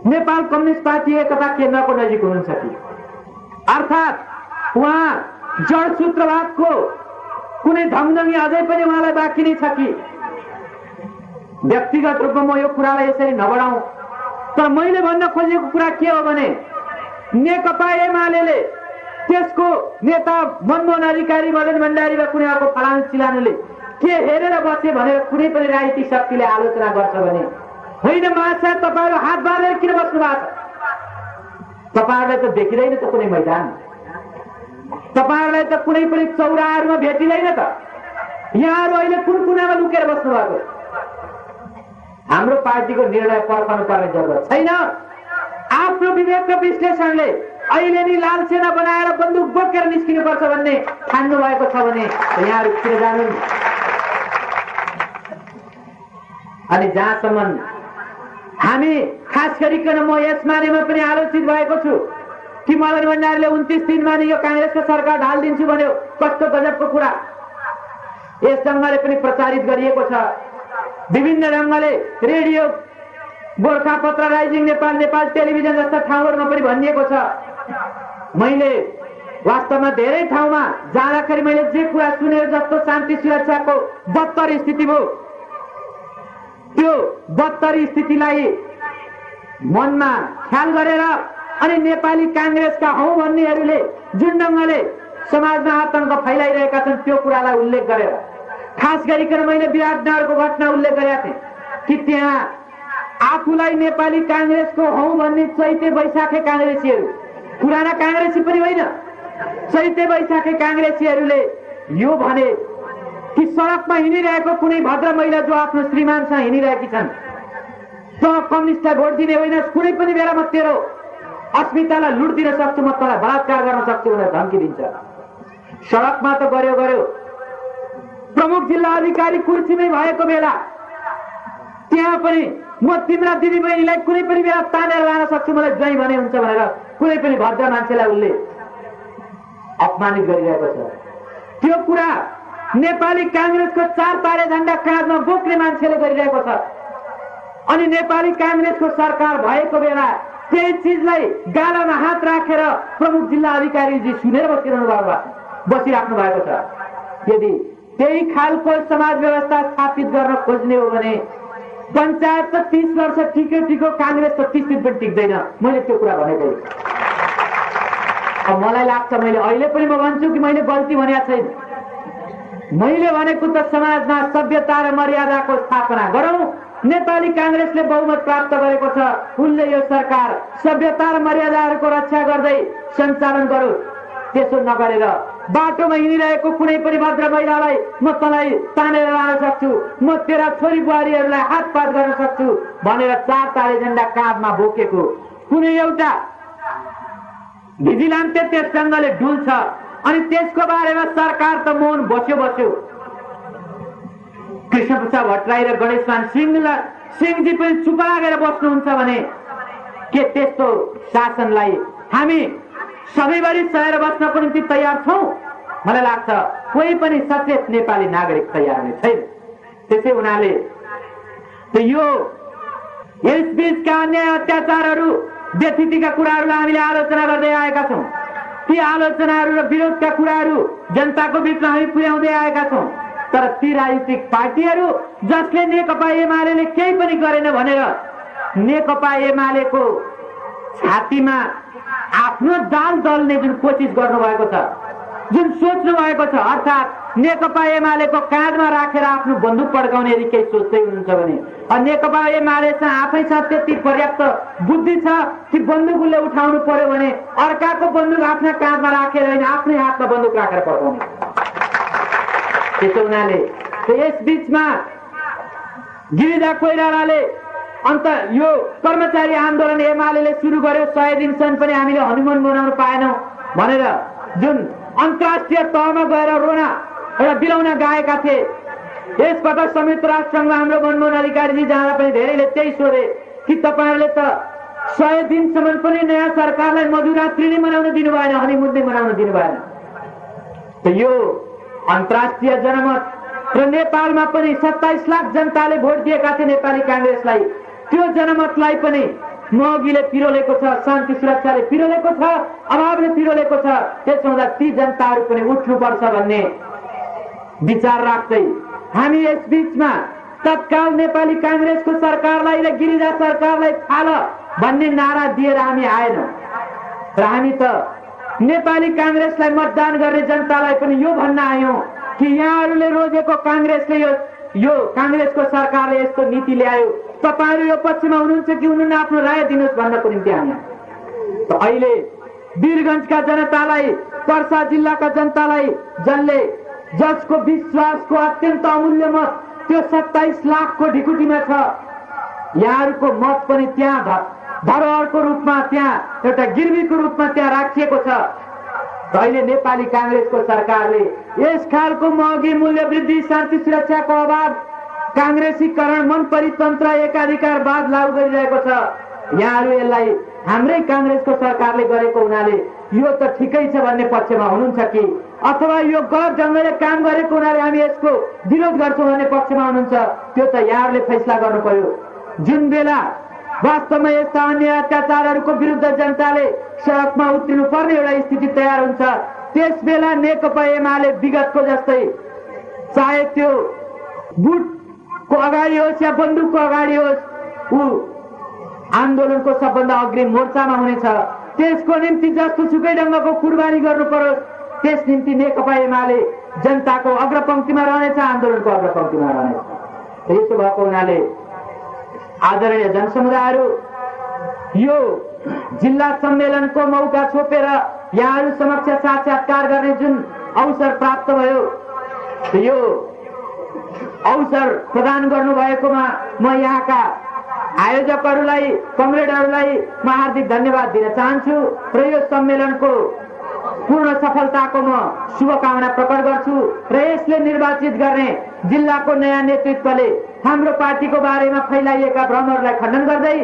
नेपाल कम्युनिस्ट पार्टी एकता केन्द्रको नजिक हुनुहुन्छ कि, अर्थात् उहाँ जडसूत्रवादको कुनै धमधमी अझै पनि उहाँलाई बाँकी नै छ कि? व्यक्तिगत रूपमा म यो कुरालाई यसरी नबढाउँ, तर मैले भन्न खोजेको कुरा के हो भने, नेकपा एमाले त्यसको नेता मनमोहन अधिकारी, मदन भण्डारी वा कुनै अर्को फलानु चिलानुले के हेरेर बसे भनेर कुनै पनि राजनीतिक शक्तिले आलोचना गर्छ भने, होइन महाशय तपाईहरु हात बाँधेर किन बस्नु भएको छ? तपाईहरुलाई त देखिँदैन त कुनै मैदान, तपाईहरुलाई त कुनै पनि चौराहरूमा भेटिँदैन त। यहाँहरू अहिले कुन कुनामा लुकेर बस्नु भएको? हाम्रो पार्टीको निर्णय पर्खनु पर्ने जरुरत छैन। आफ्नो विवेक र विश्लेषणले अहिले नि लालसेना बनाएर बन्दुक बोकेर निस्किनुपर्छ भन्ने ठान्नु भएको छ भने यहाँहरू किन जानु? अनि जहाँसम्म हामी खास गरिकन म यस मानेमा पनि आलोचित भएको छु कि मदन भण्डारीले 29 दिनमा नि यो काङ्ग्रेसको सरकार ढालिदिन्छु भन्यो। कस्तो गजबको कुरा! यस ढङ्गले पनि प्रचारित गरिएको छ, विभिन्न ढङ्गले radio, Gorkhapatra, rising Nepal, Nepal television जस्ता ठाउँहरूमा पनि भनिएको छ। मैले वास्तवमा धेरै ठाउँमा जाँदाखेरि मैले जे कुरा सुने, जस्तो शान्ति सुरक्षाको बदतर स्थिति भयो, त्यो बदतर स्थितिलाई मनमा ख्याल गरेर अनि नेपाली काङ्ग्रेसका हौ भन्नेहरूले जुन ढङ्गले समाजमा आतंक फैलाइरहेका छन् त्यो कुरालाई उल्लेख गरेर, खास गरिकन मैले विराटनगरको घटना उल्लेख गरेका थिएँ कि त्यहाँ आफूलाई नेपाली काङ्ग्रेसको हौ भन्ने चैते वैशाखे काङ्ग्रेसीहरू, पुराना काङ्ग्रेसी पनि होइन, चैते वैशाखे काङ्ग्रेसीहरूले यो भने कि सडकमा हिँडिरहेको कुनै भद्र महिला जो आफ्नो श्रीमानसँग हिँडिरहेकी छन्, त कम्युनिस्टलाई भोट दिने होइन, कुनै पनि बेला म तेरो अस्मितालाई लुट दिन सक्छु, म तँलाई बलात्कार गर्न सक्छु भनेर धम्की दिन्छ। सडकमा त गर्यो, प्रमुख जिल्ला अधिकारी कुर्सीमै भएको बेला त्यहाँ पनि म तिम्रा दिदीबहिनीलाई कुनै पनि बेला तानेर लान सक्छु, मलाई जै भने हुन्छ भनेर कुनै पनि भद्र मान्छेलाई उसले अपमानित गरिरहेको छ। त्यो कुरा नेपाली काङ्ग्रेसको 4 तारे झण्डा काँधमा बोक्ने मान्छेले गरिरहेको छ। अनि नेपाली काङ्ग्रेसको सरकार भएको बेला त्यही चिजलाई गालामा हात राखेर प्रमुख जिल्ला अधिकारीजी सुनेर बसिराख्नु भएको छ। यदि त्यही खालको समाज व्यवस्था स्थापित गर्न खोज्ने हो भने पञ्चायत त 30 वर्ष टिक्यो, काङ्ग्रेस त 30 दिन पनि टिक्दैन। मैले त्यो कुरा भनेको। अब मलाई लाग्छ, मैले अहिले पनि म भन्छु कि मैले गल्ती भनेको छैन। मैले भनेको त समाजमा सभ्यता र मर्यादाको स्थापना गरौँ। नेपाली काङ्ग्रेसले बहुमत प्राप्त गरेको छ, उनले यो सरकार सभ्यता र मर्यादाहरूको रक्षा गर्दै सञ्चालन गरोस्। त्यसो नगरेर बाटोमा हिँडिरहेको कुनै पनि भद्र महिलालाई म तँलाई तानेर लान सक्छु, म तेरा छोरी बुहारीहरूलाई हातपात गर्न सक्छु भनेर 4 तारे झण्डा काँधमा बोकेको कुनै एउटा भिजिलान्ते त्यस ढङ्गले डुल्छ अनि त्यसको बारेमा सरकार त मौन बस्यो। कृष्णप्रसाद भट्टराई र गणेशमान सिंहजी पनि चुप लागेर बस्नुहुन्छ भने के त्यस्तो शासनलाई हामी सबैभरि सहेर बस्नको निम्ति तयार छौँ? मलाई लाग्छ कोही पनि सचेत नेपाली नागरिक तयार नै छैन। त्यसै हुनाले यो यसबीचका अन्याय अत्याचारहरू व्यथितिका कुराहरूलाई हामीले आलोचना गर्दै आएका छौँ। ती आलोचनाहरू र विरोधका कुराहरू जनताको बीचमा हामी पुर्याउँदै आएका छौँ। तर ती राजनीतिक पार्टीहरू जसले नेकपा एमाले केही पनि गरेन भनेर नेकपा एमालेको छातीमा आफ्नो दाल दल्ने जुन कोसिस गर्नुभएको छ, जुन सोच्नु भएको छ, अर्थात् नेकपा एमालेको काँधमा राखेर आफ्नो बन्दुक पड्काउने यदि केही सोच्दै हुनुहुन्छ भने नेकपा एमालेसँग आफैसँग त्यति पर्याप्त बुद्धि छ कि बन्दुक उसले उठाउनु पर्यो भने अर्काको बन्दुक आफ्ना काँधमा राखेर होइन, आफ्नै हातमा बन्दुक राखेर पड्काउने। त्यसो हुनाले यस बीचमा गिरिजा कोइरालाले अन्त यो कर्मचारी आन्दोलन एमाले सुरु गर्यो, 100 दिनसम्म पनि हामीले हनुमान मनाउन पाएनौँ भनेर जुन अन्तर्राष्ट्रिय तहमा गएर रोना एउटा बिलौना गाएका थिए। यसपटक संयुक्त राष्ट्रसङ्घमा हाम्रो मनमोहन अधिकारीजी जाँदा पनि धेरैले त्यही सोधे कि तपाईँहरूले त 100 दिनसम्म पनि नयाँ सरकारलाई मधुरात्रि नै मनाउन दिनु भएन, हनीमुन नै मनाउन दिनु भएन। यो अन्तर्राष्ट्रिय जनमत र नेपालमा पनि 27 लाख जनताले भोट दिएका थिए नेपाली काङ्ग्रेसलाई। त्यो जनमतलाई पनि महँगीले पिरोलेको छ, शान्ति सुरक्षाले पिरोलेको छ, अभावले पिरोलेको छ। त्यसो हुँदा ती जनताहरू पनि उठ्नुपर्छ भन्ने विचार राख्दै हामी यस बीचमा तत्काल नेपाली काङ्ग्रेसको सरकारलाई र गिरिजा सरकारलाई फाल भन्ने नारा दिएर हामी आएनौँ र हामी त नेपाली काङ्ग्रेसलाई मतदान गर्ने जनतालाई पनि यो भन्न आयौँ कि यहाँहरूले रोजेको काङ्ग्रेसले यो काङ्ग्रेसको सरकारले यस्तो नीति ल्यायो, तपाईँहरू यो पक्षमा हुनुहुन्छ कि हुनुहुन्न, आफ्नो राय दिनुहोस् भन्नको निम्ति हामी। अहिले वीरगञ्जका जनतालाई, पर्सा जिल्लाका जनतालाई जसको विश्वासको अत्यन्त अमूल्य मत त्यो 27 लाखको ढिकुटीमा छ, यहाँहरूको मत पनि त्यहाँ धरोहरको रूपमा, त्यहाँ एउटा गिर्वीको रूपमा त्यहाँ राखिएको छ। अहिले नेपाली काङ्ग्रेसको सरकारले यस खालको महँगी मूल्य वृद्धि, शान्ति सुरक्षाको अभाव, काङ्ग्रेसीकरण, मन परितन्त्र, एकाधिकारवाद लागू गरिरहेको छ। यहाँहरू यसलाई हाम्रै काङ्ग्रेसको सरकारले गरेको हुनाले यो त ठिकै छ भन्ने पक्षमा हुनुहुन्छ कि अथवा यो गलत ढङ्गले काम गरेको हुनाले हामी यसको विरोध गर्छौँ भन्ने पक्षमा हुनुहुन्छ, त्यो त यहाँहरूले फैसला गर्नु पर्यो। जुन बेला वास्तवमा यस्ता अन्य अत्याचारहरूको विरुद्ध जनताले सडकमा उत्रिनु पर्ने एउटा स्थिति तयार हुन्छ, त्यस बेला नेकपा एमाले विगतको जस्तै चाहे त्यो बुटको अगाडि होस् या बन्दुकको अगाडि होस्, ऊ आन्दोलनको सबभन्दा अग्रिम मोर्चामा हुनेछ। त्यसको निम्ति जस्तो सुकै ढङ्गको कुर्बानी गर्नु पर्यो, त्यस निम्ति नेकपा एमाले जनताको अग्रपङ्क्तिमा रहनेछ, आन्दोलनको अग्रपङ्क्तिमा रहनेछ। यसो भएको हुनाले आदरणीय जनसमुदायहरू, यो जिल्ला सम्मेलनको मौका छोपेर यहाँहरू समक्ष साक्षात्कार गर्ने जुन अवसर प्राप्त भयो, यो अवसर प्रदान गर्नुभएकोमा म यहाँका आयोजकहरूलाई, कमरेडहरूलाई म हार्दिक धन्यवाद दिन चाहन्छु र यो सम्मेलनको पूर्ण सफलताको म शुभकामना प्रकट गर्छु र यसले निर्वाचित गर्ने जिल्लाको नयाँ नेतृत्वले हाम्रो पार्टीको बारेमा फैलाइएका भ्रमहरूलाई खण्डन गर्दै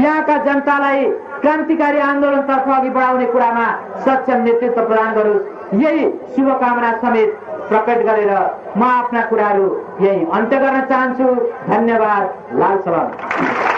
यहाँका जनतालाई क्रान्तिकारी आन्दोलनतर्फ अघि बढाउने कुरामा सक्षम नेतृत्व प्रदान गरोस्, यही शुभकामना समेत प्रकट गरेर म आफ्ना कुराहरू यही अन्त्य गर्न चाहन्छु। धन्यवाद। लाल सलाम।